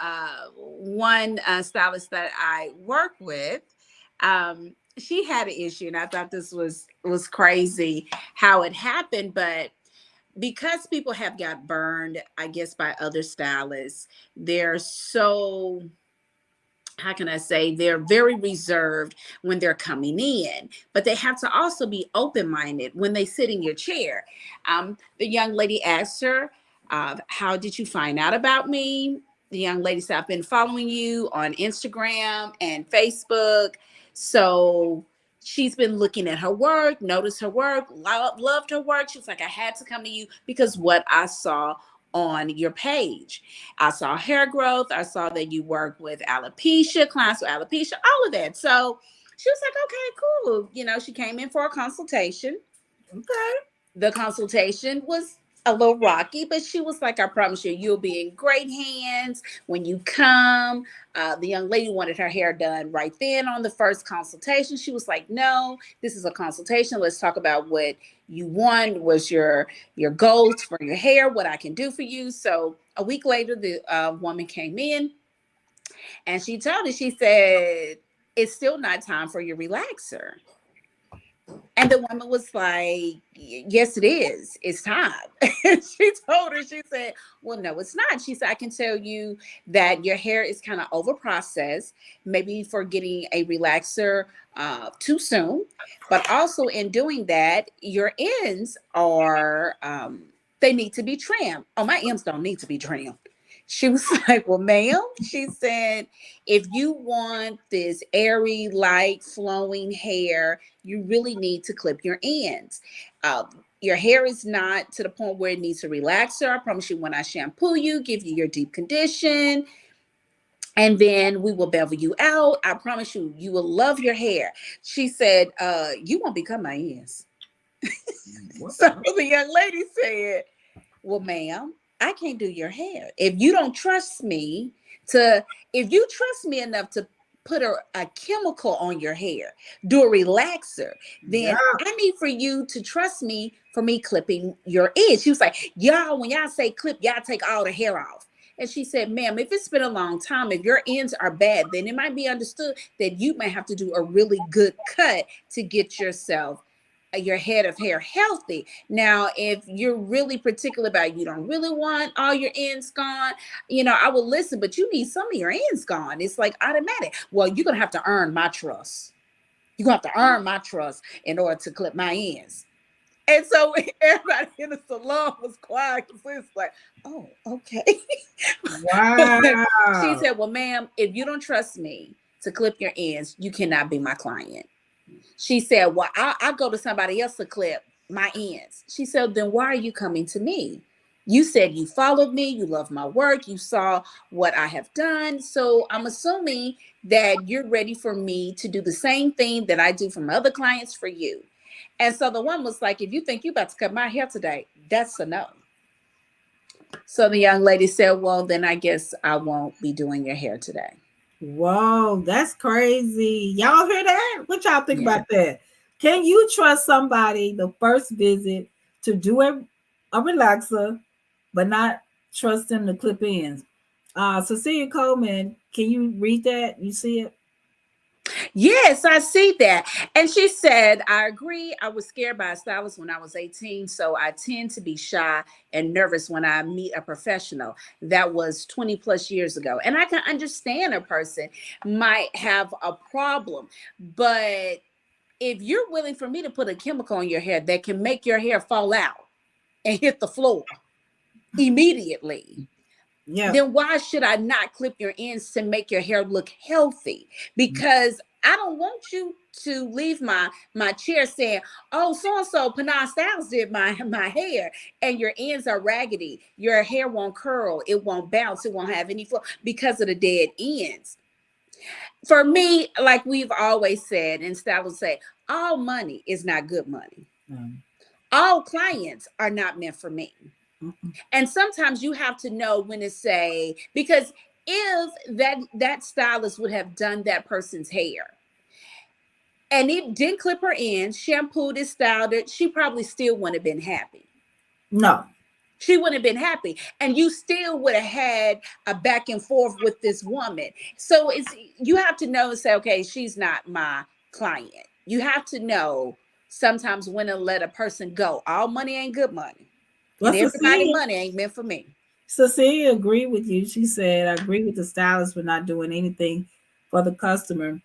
one stylist that I work with, she had an issue, and I thought this was crazy how it happened. But because people have got burned, I guess, by other stylists, they're so, how can I say, they're very reserved when they're coming in, but they have to also be open-minded when they sit in your chair. The young lady asked her, how did you find out about me? The young lady said, I've been following you on Instagram and Facebook. So she's been looking at her work, noticed her work, loved her work. She was like, I had to come to you because what I saw on your page. I saw hair growth. I saw that you work with alopecia, clients with alopecia, all of that. So she was like, okay, cool. You know, she came in for a consultation. Okay. The consultation was a little rocky, but she was like, I promise you, you'll be in great hands when you come. The young lady wanted her hair done right then on the first consultation. She was like, no, this is a consultation. Let's talk about what you want, was your goals for your hair, what I can do for you. So a week later, the woman came in and she told her, she said, it's still not time for your relaxer. And the woman was like, yes, it is. It's time. And she told her, she said, well, no, it's not. She said, I can tell you that your hair is kind of over processed, maybe for getting a relaxer too soon. But also in doing that, your ends are, they need to be trimmed. Oh, my ends don't need to be trimmed. She was like, well, ma'am, she said, if you want this airy, light, flowing hair, you really need to clip your ends. Your hair is not to the point where it needs a relaxer. I promise you, when I shampoo you, give you your deep condition, and then we will bevel you out. I promise you, you will love your hair. She said, you won't become my ends. So the young lady said, well, ma'am, I can't do your hair. If you don't trust me if you trust me enough to put a chemical on your hair, do a relaxer, then I need for you to trust me for me clipping your ends. She was like, y'all, when y'all say clip, y'all take all the hair off. And she said, ma'am, if it's been a long time, if your ends are bad, then it might be understood that you may have to do a really good cut to get yourself your head of hair healthy. Now, if you're really particular about, you don't really want all your ends gone, I will listen, but you need some of your ends gone. It's like automatic. Well, you're gonna have to earn my trust. You're gonna have to earn my trust in order to clip my ends. And so everybody in the salon was quiet because it's like, oh, okay. Wow. She said, well, ma'am, if you don't trust me to clip your ends, you cannot be my client. She said, well, I'll go to somebody else to clip my ends. She said, then why are you coming to me? You said you followed me, you love my work, you saw what I have done. So I'm assuming that you're ready for me to do the same thing that I do for my other clients for you. And so the one was like, if you think you're about to cut my hair today, that's a no. So the young lady said, well, then I guess I won't be doing your hair today. Whoa, that's crazy. Y'all hear that? What y'all think about that? Can you trust somebody the first visit to do a relaxer, but not trust them to clip ends? Cecilia Coleman, can you read that? You see it? Yes, I see that. And she said, I agree. I was scared by a stylist when I was 18. So I tend to be shy and nervous when I meet a professional. That was 20 plus years ago. And I can understand a person might have a problem. But if you're willing for me to put a chemical on your hair that can make your hair fall out and hit the floor, immediately, Yeah. then why should I not clip your ends to make your hair look healthy? Because I don't want you to leave my chair saying, oh, so-and-so Panay Styles did my hair, and your ends are raggedy. Your hair won't curl. It won't bounce. It won't have any flow because of the dead ends. For me, like we've always said, and stylists say, all money is not good money. All clients are not meant for me. And sometimes you have to know when to say, because if that stylist would have done that person's hair and it didn't clip her in, shampooed it, styled it, she probably still wouldn't have been happy. No. She wouldn't have been happy. And you still would have had a back and forth with this woman. So you have to know and say, okay, she's not my client. You have to know sometimes when to let a person go. All money ain't good money. Well, And everybody money ain't meant for me. Cecilia agreed with you. She said, I agree with the stylist for not doing anything for the customer.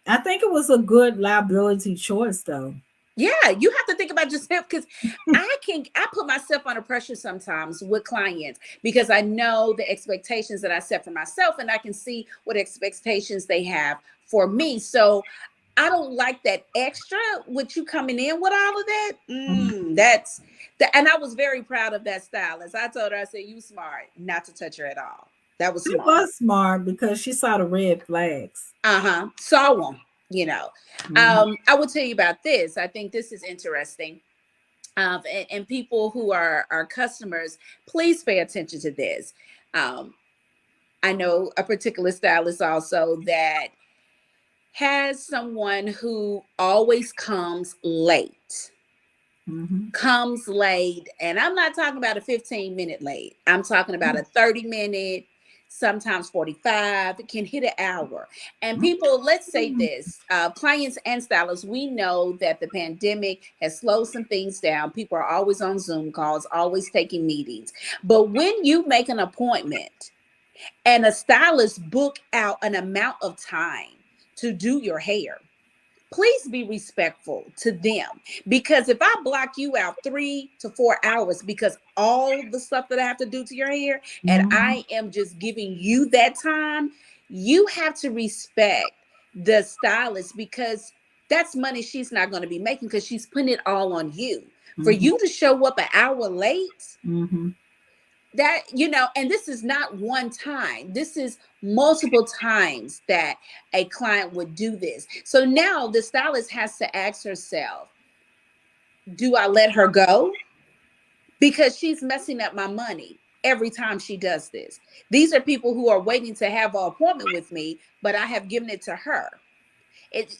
I think it was a good liability choice, though. Yeah, you have to think about yourself, because I put myself under pressure sometimes with clients because I know the expectations that I set for myself, and I can see what expectations they have for me. So I don't like that extra with you coming in with all of that. That's that. And I was very proud of that stylist. I told her, I said, you smart not to touch her at all. That was smart. It was smart because she saw the red flags. Saw them. You know, I will tell you about this. I think this is interesting. And people who are our customers, please pay attention to this. I know a particular stylist also that has someone who always comes late. Comes late. And I'm not talking about a 15-minute late. I'm talking about a 30-minute, sometimes 45. It can hit an hour. And people, let's say this, clients and stylists, we know that the pandemic has slowed some things down. People are always on Zoom calls, always taking meetings. But when you make an appointment and a stylist book out an amount of time to do your hair, please be respectful to them. Because if I block you out 3 to 4 hours because all the stuff that I have to do to your hair, and I am just giving you that time, you have to respect the stylist, because that's money she's not going to be making because she's putting it all on you. For you to show up an hour late, that, you know, and this is not one time. This is multiple times that a client would do this. So now the stylist has to ask herself, do I let her go? Because she's messing up my money every time she does this. These are people who are waiting to have an appointment with me, but I have given it to her.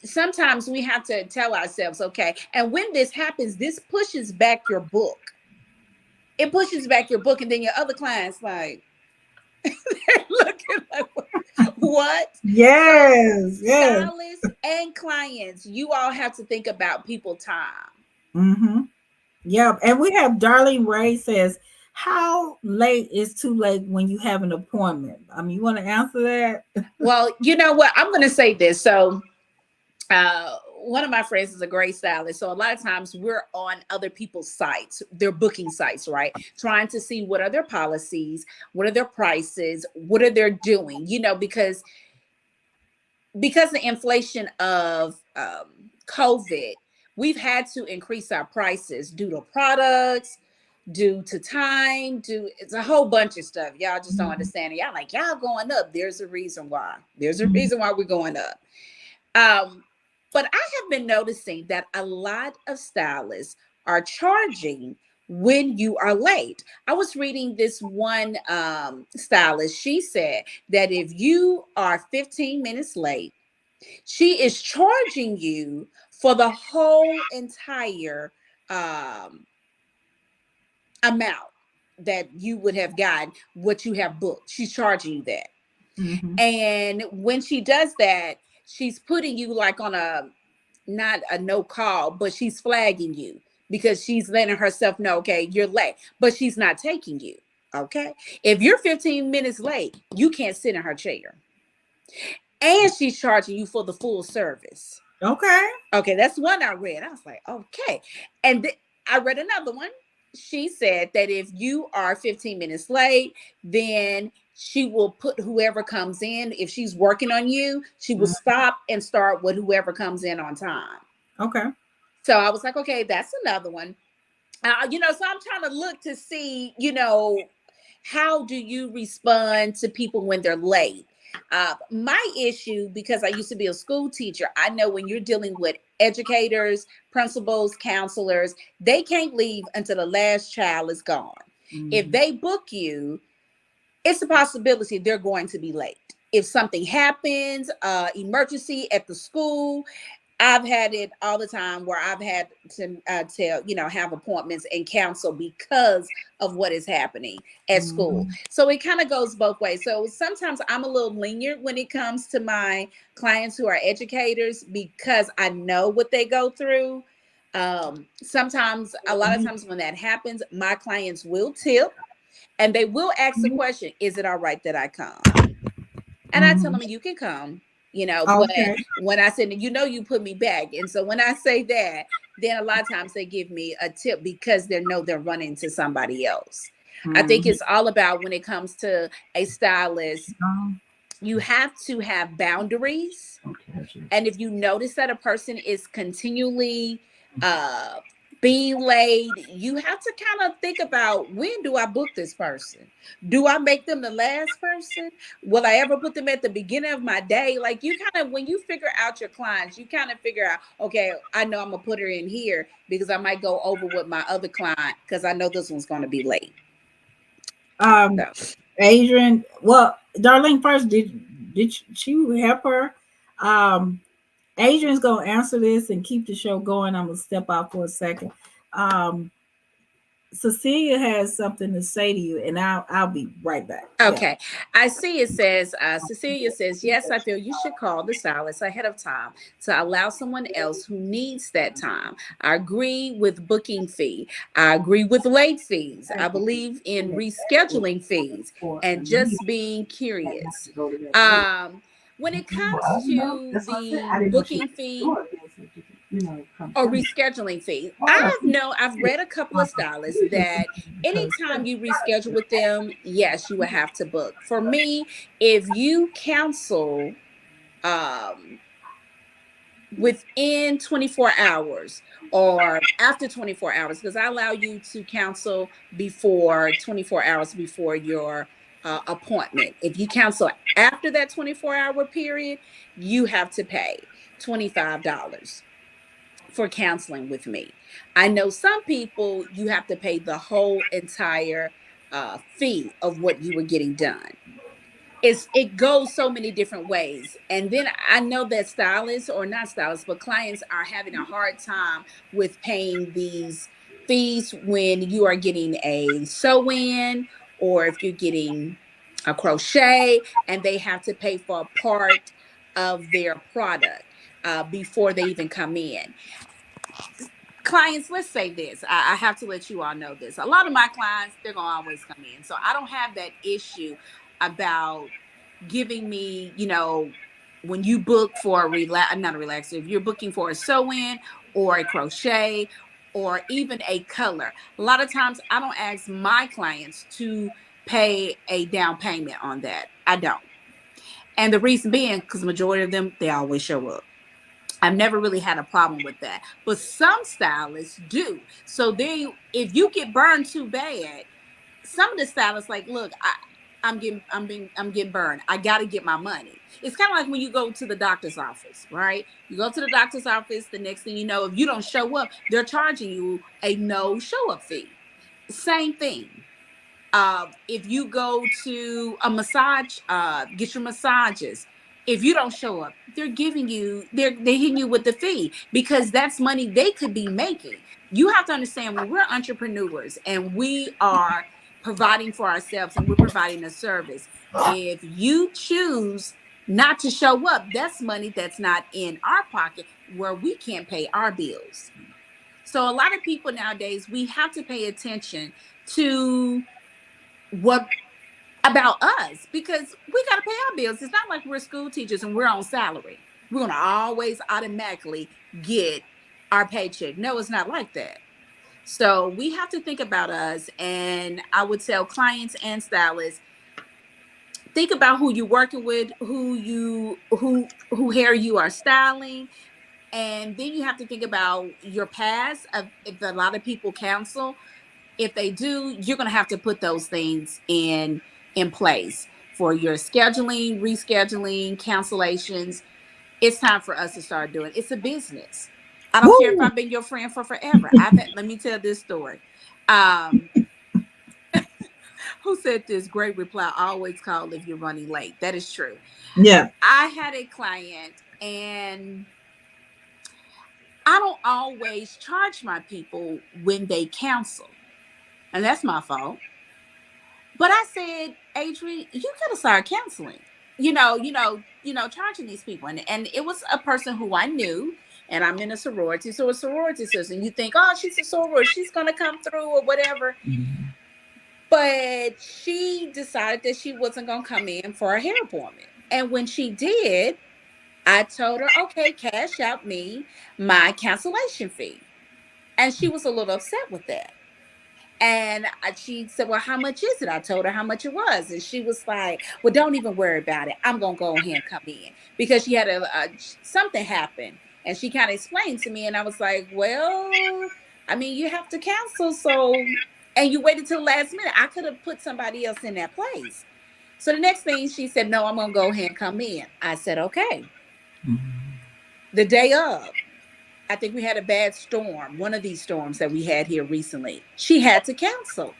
Sometimes we have to tell ourselves, okay, and when this happens, this pushes back your book. It pushes back your book, and then your other clients like, they're looking like, what? Yes, yes. Stylists and clients, you all have to think about people time. Yeah, and we have Darlene Ray says, how late is too late when you have an appointment? I mean, you want to answer that? Well, you know what? I'm going to say this. So one of my friends is a great stylist. So a lot of times we're on other people's sites, their booking sites, right? Trying to see what are their policies, what are their prices, what are they doing, you know, because the inflation of COVID, we've had to increase our prices due to products, due to time, it's a whole bunch of stuff. Y'all just don't understand it. Y'all like, y'all going up. There's a reason why. There's a reason why we're going up. But I have been noticing that a lot of stylists are charging when you are late. I was reading this one stylist. She said that if you are 15 minutes late, she is charging you for the whole entire amount that you would have gotten, what you have booked. She's charging you that. And when she does that, she's putting you like on not a no call, but she's flagging you because she's letting herself know, okay, you're late, but she's not taking you. Okay. If you're 15 minutes late, you can't sit in her chair. And she's charging you for the full service. Okay. Okay. That's one I read. I was like, okay. And I read another one. she said that if you are 15 minutes late, then she will put whoever comes in. If she's working on you, she will stop and start with whoever comes in on time. Okay. So I was like, okay, that's another one. So I'm trying to look to see, how do you respond to people when they're late? My issue, because I used to be a school teacher, I know when you're dealing with educators, principals, counselors, they can't leave until the last child is gone. If they book you, it's a possibility they're going to be late. If something happens, emergency at the school, I've had it all the time where I've had to have appointments and counsel because of what is happening at school. So it kind of goes both ways. So sometimes I'm a little lenient when it comes to my clients who are educators because I know what they go through. Sometimes, a lot of times when that happens, my clients will tip and they will ask the question, is it all right that I come? And I tell them, you can come. But when I said, you put me back. And so when I say that, then a lot of times they give me a tip because they know they're running to somebody else. I think it's all about when it comes to a stylist, you have to have boundaries. And if you notice that a person is continually being laid, you have to kind of think about, when do I book this person? Do I make them the last person? Will I ever put them at the beginning of my day? Like, you kind of, when you figure out your clients, you kind of figure out, okay, I know I'm gonna put her in here because I might go over with my other client because I know this one's going to be late. Adrian, well, Darlene, first, did you help her? Adrian's gonna answer this and keep the show going. I'm gonna step out for a second. Cecilia has something to say to you, and I'll be right back. Okay. I see it says, Cecilia says, yes, I feel you should call the stylist ahead of time to allow someone else who needs that time. I agree with booking fee. I agree with late fees. I believe in rescheduling fees and just being curious. When it comes to the booking fee or rescheduling fee, I've read a couple of stylists that anytime you reschedule with them, yes, you will have to book. For me, if you cancel within 24 hours or after 24 hours, because I allow you to cancel before 24 hours before your appointment. If you cancel after that 24-hour period, you have to pay $25 for counseling with me. I know some people, you have to pay the whole entire fee of what you were getting done. It goes so many different ways. And then I know that stylists, or not stylists, but clients are having a hard time with paying these fees when you are getting a sew-in, or if you're getting a crochet and they have to pay for a part of their product before they even come in. Clients, let's say this. I have to let you all know this. A lot of my clients, they're going to always come in. So I don't have that issue about giving me, when you book for not a relaxer, if you're booking for a sew-in or a crochet or even a color. A lot of times I don't ask my clients to pay a down payment on that. I don't. And the reason being, because the majority of them, they always show up. I've never really had a problem with that. But some stylists do. So if you get burned too bad, some of the stylists like, look, I'm getting burned. I got to get my money. It's kind of like when you go to the doctor's office, right? You go to the doctor's office, the next thing you know, if you don't show up, they're charging you a no show up fee. Same thing. If you go to a massage, get your massages. If you don't show up, they're hitting you with the fee because that's money they could be making. You have to understand, when we're entrepreneurs and we are providing for ourselves and we're providing a service, if you choose not to show up, that's money that's not in our pocket where we can't pay our bills. So a lot of people nowadays, we have to pay attention to what about us, because we got to pay our bills. It's not like we're school teachers and we're on salary. We're going to always automatically get our paycheck. No, it's not like that. So we have to think about us. And I would tell clients and stylists, think about who you're working with, who hair you are styling. And then you have to think about your past. If a lot of people cancel, if they do, you're going to have to put those things in place for your scheduling, rescheduling, cancellations. It's time for us to start doing it. It's a business. I don't care if Woo! I've been your friend for forever. Let me tell this story. Um, who said this? Great reply. Always call if you're running late. That is true. Yeah. I had a client, and I don't always charge my people when they cancel, and that's my fault. But I said, Adrian, you gotta start canceling. Charging these people. And it was a person who I knew, and I'm in a sorority. So a sorority sister, and you think, oh, she's a soror, she's gonna come through or whatever. But she decided that she wasn't gonna come in for a hair appointment. And when she did, I told her, okay, cash out me my cancellation fee. And she was a little upset with that. And she said, well, how much is it? I told her how much it was. And she was like, well, don't even worry about it. I'm going to go ahead and come in. Because she had something happen. And she kind of explained to me. And I was like, well, I mean, you have to cancel. So, and you waited till the last minute. I could have put somebody else in that place. So the next thing she said, no, I'm going to go ahead and come in. I said, okay. The day of, I think we had a bad storm, one of these storms that we had here recently. She had to cancel.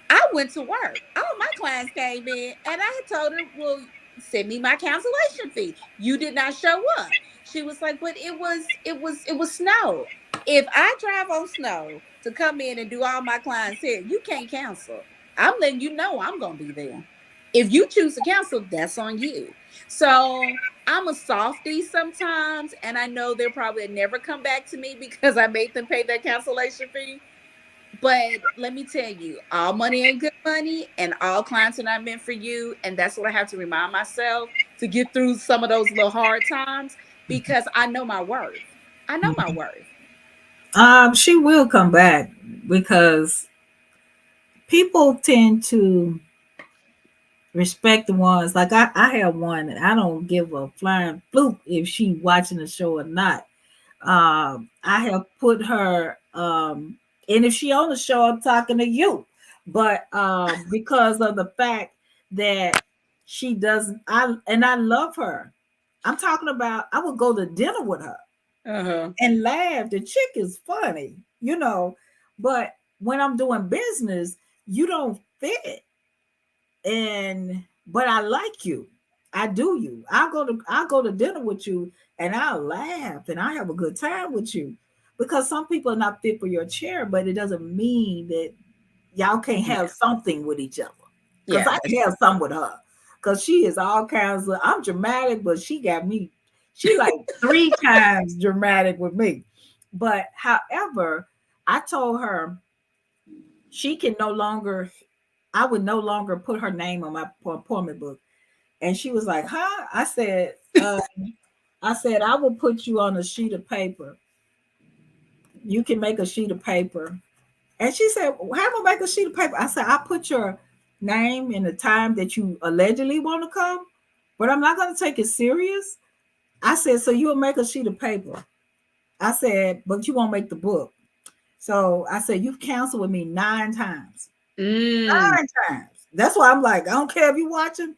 I went to work. All my clients came in, and I told her, well, send me my cancellation fee. You did not show up. She was like, but it was snow. If I drive on snow to come in and do all my clients here, you can't cancel. I'm letting you know I'm going to be there. If you choose to cancel, that's on you. So I'm a softie sometimes, and I know they'll probably never come back to me because I made them pay that cancellation fee. But let me tell you, all money ain't good money, and all clients are not meant for you. And that's what I have to remind myself to get through some of those little hard times, because I know my worth. I know my worth. She will come back because people tend to respect the ones like I have one and I don't give a flying fluke if she watching the show or not. I have put her and if she on the show, I'm talking to you. But because of the fact that she doesn't, I love her. I'm talking about I would go to dinner with her and laugh. The chick is funny, but when I'm doing business, you don't fit. But I like you. I do you. I'll go to dinner with you and I'll laugh and I have a good time with you. Because some people are not fit for your chair, but it doesn't mean that y'all can't have something with each other. Because I can have some with her. Because she is all kinds of, I'm dramatic, but she got me, she like 3 times dramatic with me. But however, I told her she can no longer, I would no longer put her name on my appointment book. And she was like, huh? I said, I will put you on a sheet of paper. You can make a sheet of paper. And she said, well, how am I make a sheet of paper? I said, I put your name and the time that you allegedly want to come, but I'm not going to take it serious. I said, so you'll make a sheet of paper. I said, but you won't make the book. So I said, you've canceled with me 9 times. 9 times. That's why I'm like, I don't care if you're watching.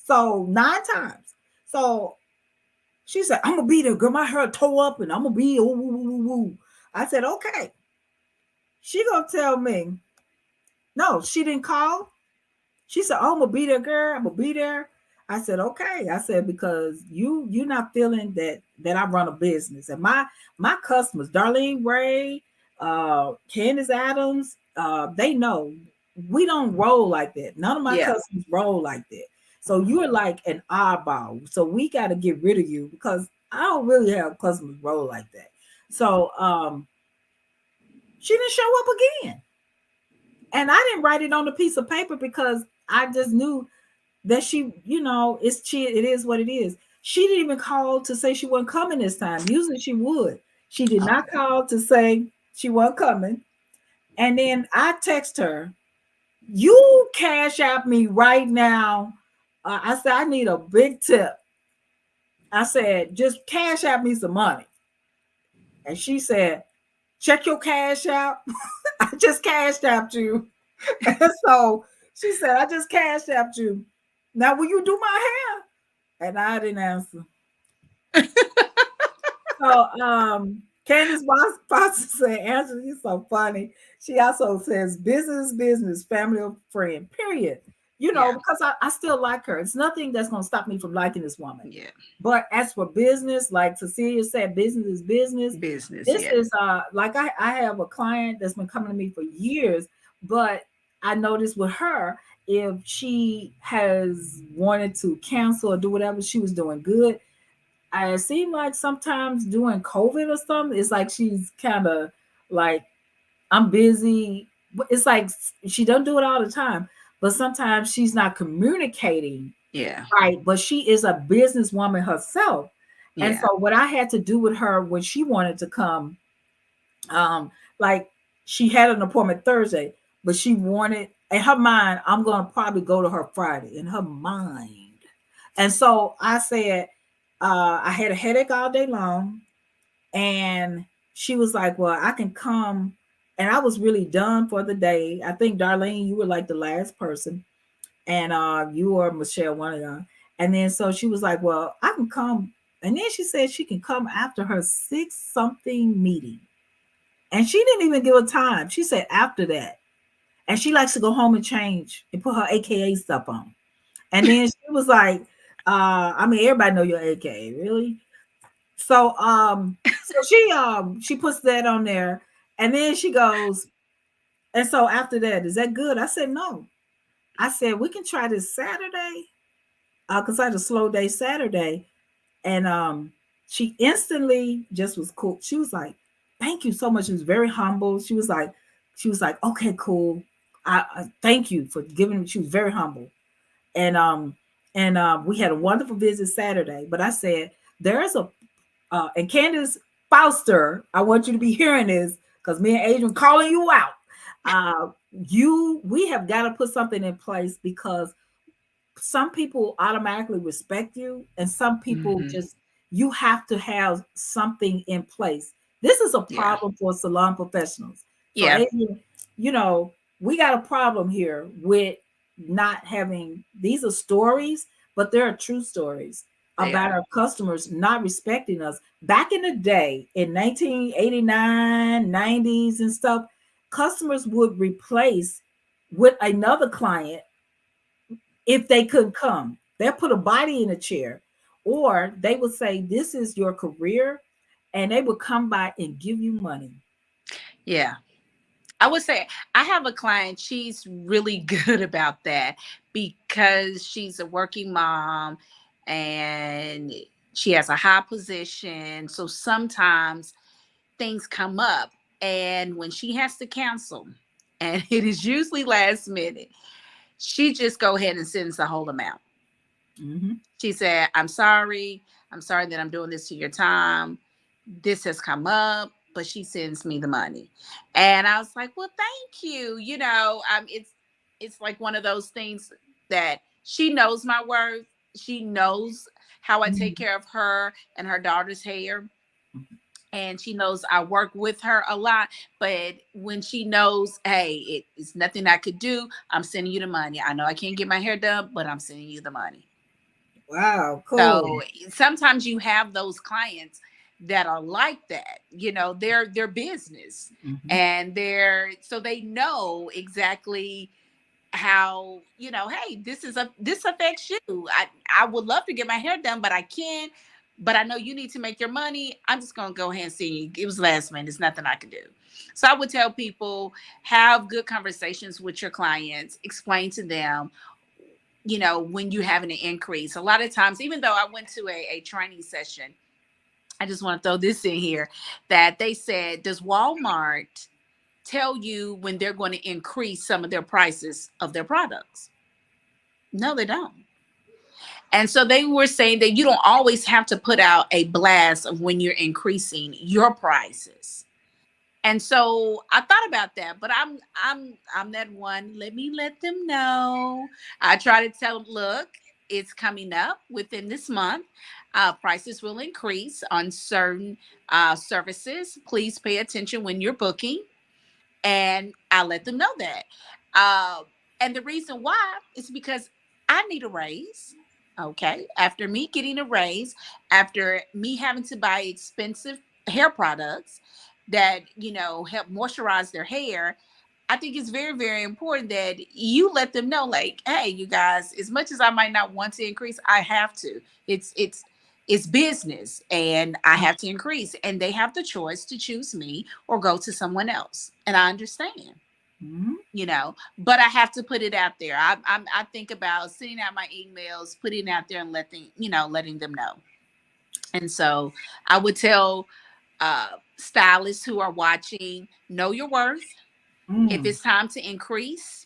So 9 times. So she said, I'm going to be there, girl. My hair tore up and I'm going to be, ooh. I said, okay. She going to tell me, no, she didn't call. She said, oh, I'm going to be there, girl. I'm going to be there. I said, okay. I said, because you're not feeling that I run a business. And my customers, Darlene Ray, Candace Adams, they know we don't roll like that. None of my customers roll like that. So you're like an oddball. So we got to get rid of you because I don't really have customers roll like that. So she didn't show up again. And I didn't write it on a piece of paper because I just knew that she, it is what it is. She didn't even call to say she wasn't coming this time. Usually she would. She did not call to say she wasn't coming. And then I text her, you cash out me right now. I said, I need a big tip. I said, just cash out me some money. And she said, check your cash out. I just cashed out you. And so she said, I just cashed out you. Now, will you do my hair? And I didn't answer. So Candace Foster said, Angela, you're so funny. She also says, business, business, family or friend, period. You know, Yeah. because I still like her. It's nothing that's going to stop me from liking this woman. Yeah. But as for business, like Cecilia said, business is business. Business. This Yeah. is like I have a client that's been coming to me for years, but I noticed with her, if she has wanted to cancel or do whatever, she was doing good. I seem like sometimes during COVID or something, it's like she's kind of like, I'm busy. It's like she don't do it all the time, but sometimes she's not communicating Yeah. right. But she is a businesswoman herself. And Yeah. so what I had to do with her when she wanted to come, like she had an appointment Thursday, but she wanted in her mind, I'm gonna probably go to her Friday in her mind. And so I said, I had a headache all day long, and she was like, well, I can come. And I was really done for the day. I think, Darlene, you were like the last person, and you or Michelle, one of them. And then so she was like, well, I can come. And then she said she can come after her 6 something meeting. And she didn't even give a time. She said after that. And she likes to go home and change and put her AKA stuff on. And then she was like, I mean, everybody know your AKA, really? So she puts that on there, and then she goes, and so after that, is that good? I said no. I said we can try this Saturday, because I had a slow day Saturday, and she instantly just was cool. She was like, "Thank you so much." She was very humble. She was like, "Okay, cool. I thank you for giving me." She was very humble, and we had a wonderful visit Saturday. But I said there's a and Candace Foster, I want you to be hearing this because me and Adrian calling you out. We have got to put something in place because some people automatically respect you, and some people Mm-hmm. just you have to have something in place. This is a Yeah. problem for salon professionals. So, Yeah. Adrian, we got a problem here with not having these are stories, but there are true stories They about are. our customers not respecting us. Back in the day, in 1989, 90s, and stuff, customers would replace with another client if they couldn't come. They'll put a body in a chair, or they would say, this is your career, and they would come by and give you money. Yeah. I would say I have a client, she's really good about that because she's a working mom and she has a high position. So sometimes things come up, and when she has to cancel, and it is usually last minute, she just go ahead and sends the whole amount. Mhm. She said, I'm sorry. I'm sorry that I'm doing this to your time. This has come up, but she sends me the money. And I was like, well, thank you. It's like one of those things that she knows my worth. She knows how I take Mhm. care of her and her daughter's hair. And she knows I work with her a lot. But when she knows, hey, it's nothing I could do, I'm sending you the money. I know I can't get my hair done, but I'm sending you the money. Wow, cool. So sometimes you have those clients that are like that. They're business, Mhm. and so they know exactly how, hey, this affects you. I would love to get my hair done, but I can't. But I know you need to make your money. I'm just gonna go ahead and see you. It was last minute. There's nothing I can do. So I would tell people, have good conversations with your clients, explain to them, when you have an increase. A lot of times, even though I went to a training session, I just want to throw this in here, that they said, does Walmart tell you when they're going to increase some of their prices of their products? No, they don't. And so they were saying that you don't always have to put out a blast of when you're increasing your prices. And so I thought about that, but I'm that one. Let me let them know. I try to tell them, look, it's coming up within this month. Prices will increase on certain services. Please pay attention when you're booking, and I let them know that. Uh, and the reason why is because I need a raise. Okay, after me getting a raise, after me having to buy expensive hair products that help moisturize their hair, I think it's very, very important that you let them know, like, hey, you guys, as much as I might not want to increase, I have to. It's business, and I have to increase, and they have the choice to choose me or go to someone else, and I understand. Mhm. But I have to put it out there. I think about sending out my emails, putting it out there, and letting them know. And so I would tell stylists who are watching, know your worth. If it's time to increase,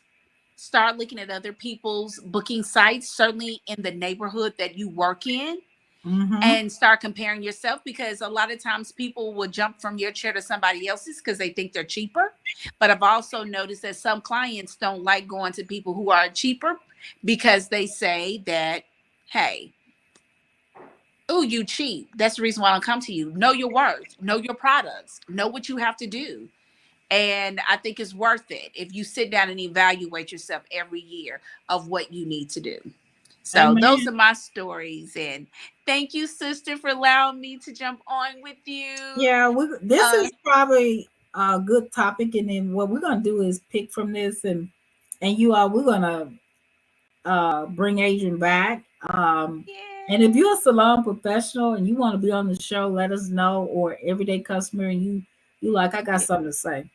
start looking at other people's booking sites, certainly in the neighborhood that you work in, and start comparing yourself, because a lot of times people will jump from your chair to somebody else's because they think they're cheaper. But I've also noticed that some clients don't like going to people who are cheaper because they say that, hey, oh, you cheap. That's the reason why I don't come to you. Know your worth, know your products, know what you have to do. And I think it's worth it if you sit down and evaluate yourself every year of what you need to do. So those are my stories. And thank you, sister, for allowing me to jump on with you. Yeah, this is probably a good topic. And then what we're going to do is pick from this, and we're going to bring Adrian back. And if you're a salon professional and you want to be on the show, let us know, or everyday customer, and you like, I got something to say.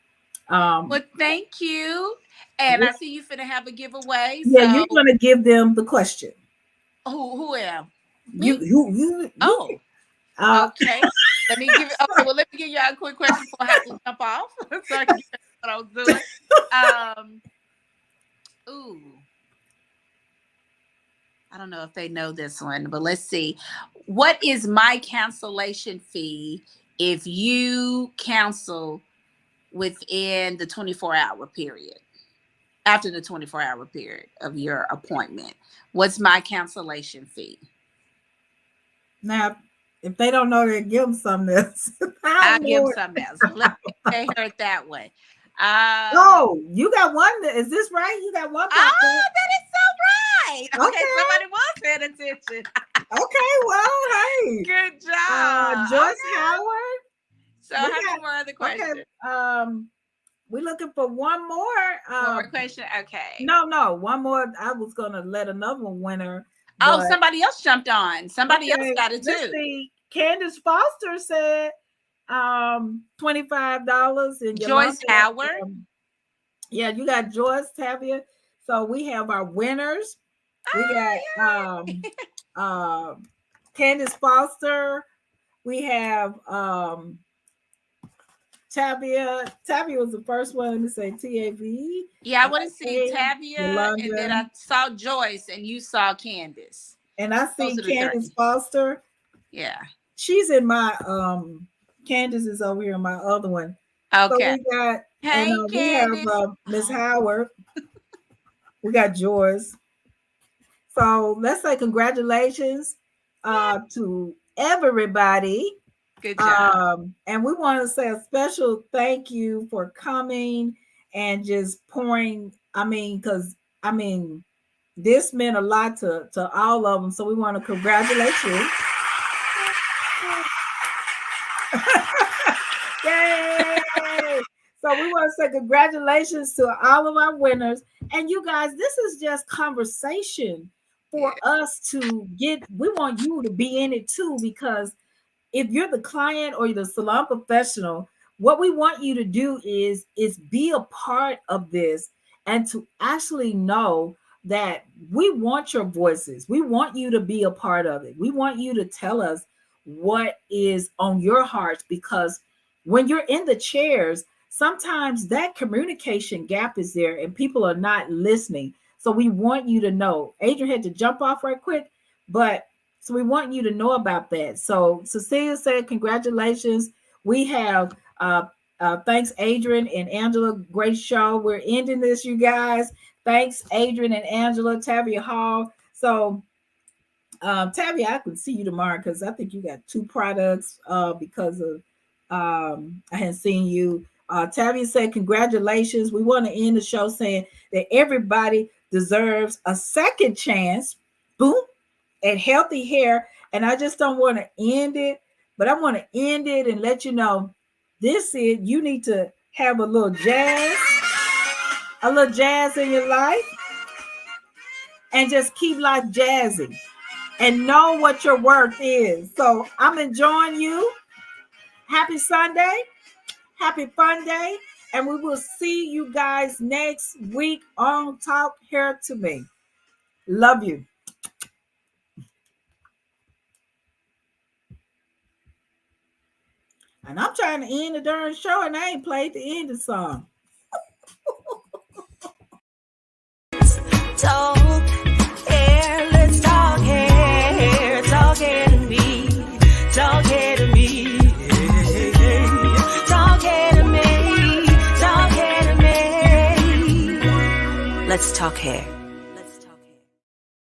Well, thank you. And I see you finna have a giveaway. Yeah, so you're gonna give them the question. Who am You. Oh, okay. Let me give it. Okay, well, let me give y'all a quick question before I have to jump off, so I can get what I was doing. Ooh, I don't know if they know this one, but let's see. What is my cancellation fee if you cancel within the 24-hour period? After the 24-hour period of your appointment, what's my cancellation fee? Now, if they don't know, they give them something else. I'll give them something else. Let me say her that way. Oh, you got one. Is this right? You got one. Oh, that is so right. Okay, somebody was paying attention. Okay, well, hey, good job, Joyce Howard. So, how many more other questions? Okay, we're looking for one more. One more question. Okay. No, one more. I was gonna let another winner. Oh, somebody else jumped on. Somebody else got it too. Let's see. Candace Foster said $25. And Joyce Howard. Yeah, you got Joyce Tavia. So we have our winners. We got Candace Foster. We have Tavia. Tavia was the first one to say TAV. Yeah, I want to see Tavia, Yolanda. And then I saw Joyce, and you saw Candace. And I see Candace Foster. Yeah. She's in my Candace is over here in my other one. Okay. So we got we have Miss Howard. We got Joyce. So let's say congratulations to everybody. Good job. And we want to say a special thank you for coming and just pouring. Because this meant a lot to all of them. So we want to congratulate you. Yay! So we want to say congratulations to all of our winners. And you guys, this is just conversation for us to get. We want you to be in it too, because if you're the client or you're the salon professional, what we want you to do is be a part of this, and to actually know that we want your voices. We want you to be a part of it. We want you to tell us what is on your hearts, because when you're in the chairs, sometimes that communication gap is there and people are not listening. So we want you to know. Adrian had to jump off right quick, but so we want you to know about that. So Cecilia said, congratulations. We have Thanks, Adrian and Angela. Great show. We're ending this, you guys. Thanks, Adrian and Angela, Tavia Hall. So, Tavia, I could see you tomorrow because I think you got 2 products because of I hadn't seen you. Tavia said, congratulations. We want to end the show saying that everybody deserves a second chance. Boom. At healthy hair. And I just don't want to end it, but I want to end it and let you know this is, you need to have a little jazz in your life and just keep life jazzy and know what your worth is. So I'm enjoying you. Happy Sunday. Happy fun day. And we will see you guys next week on Talk Hair to Me. Love you. And I'm trying to end the darn show and I ain't played the ending song. Talk hair, let's talk hair. Talk hair to me. Talk hair to me. Talk hair to me. Talk hair to me. Let's talk hair.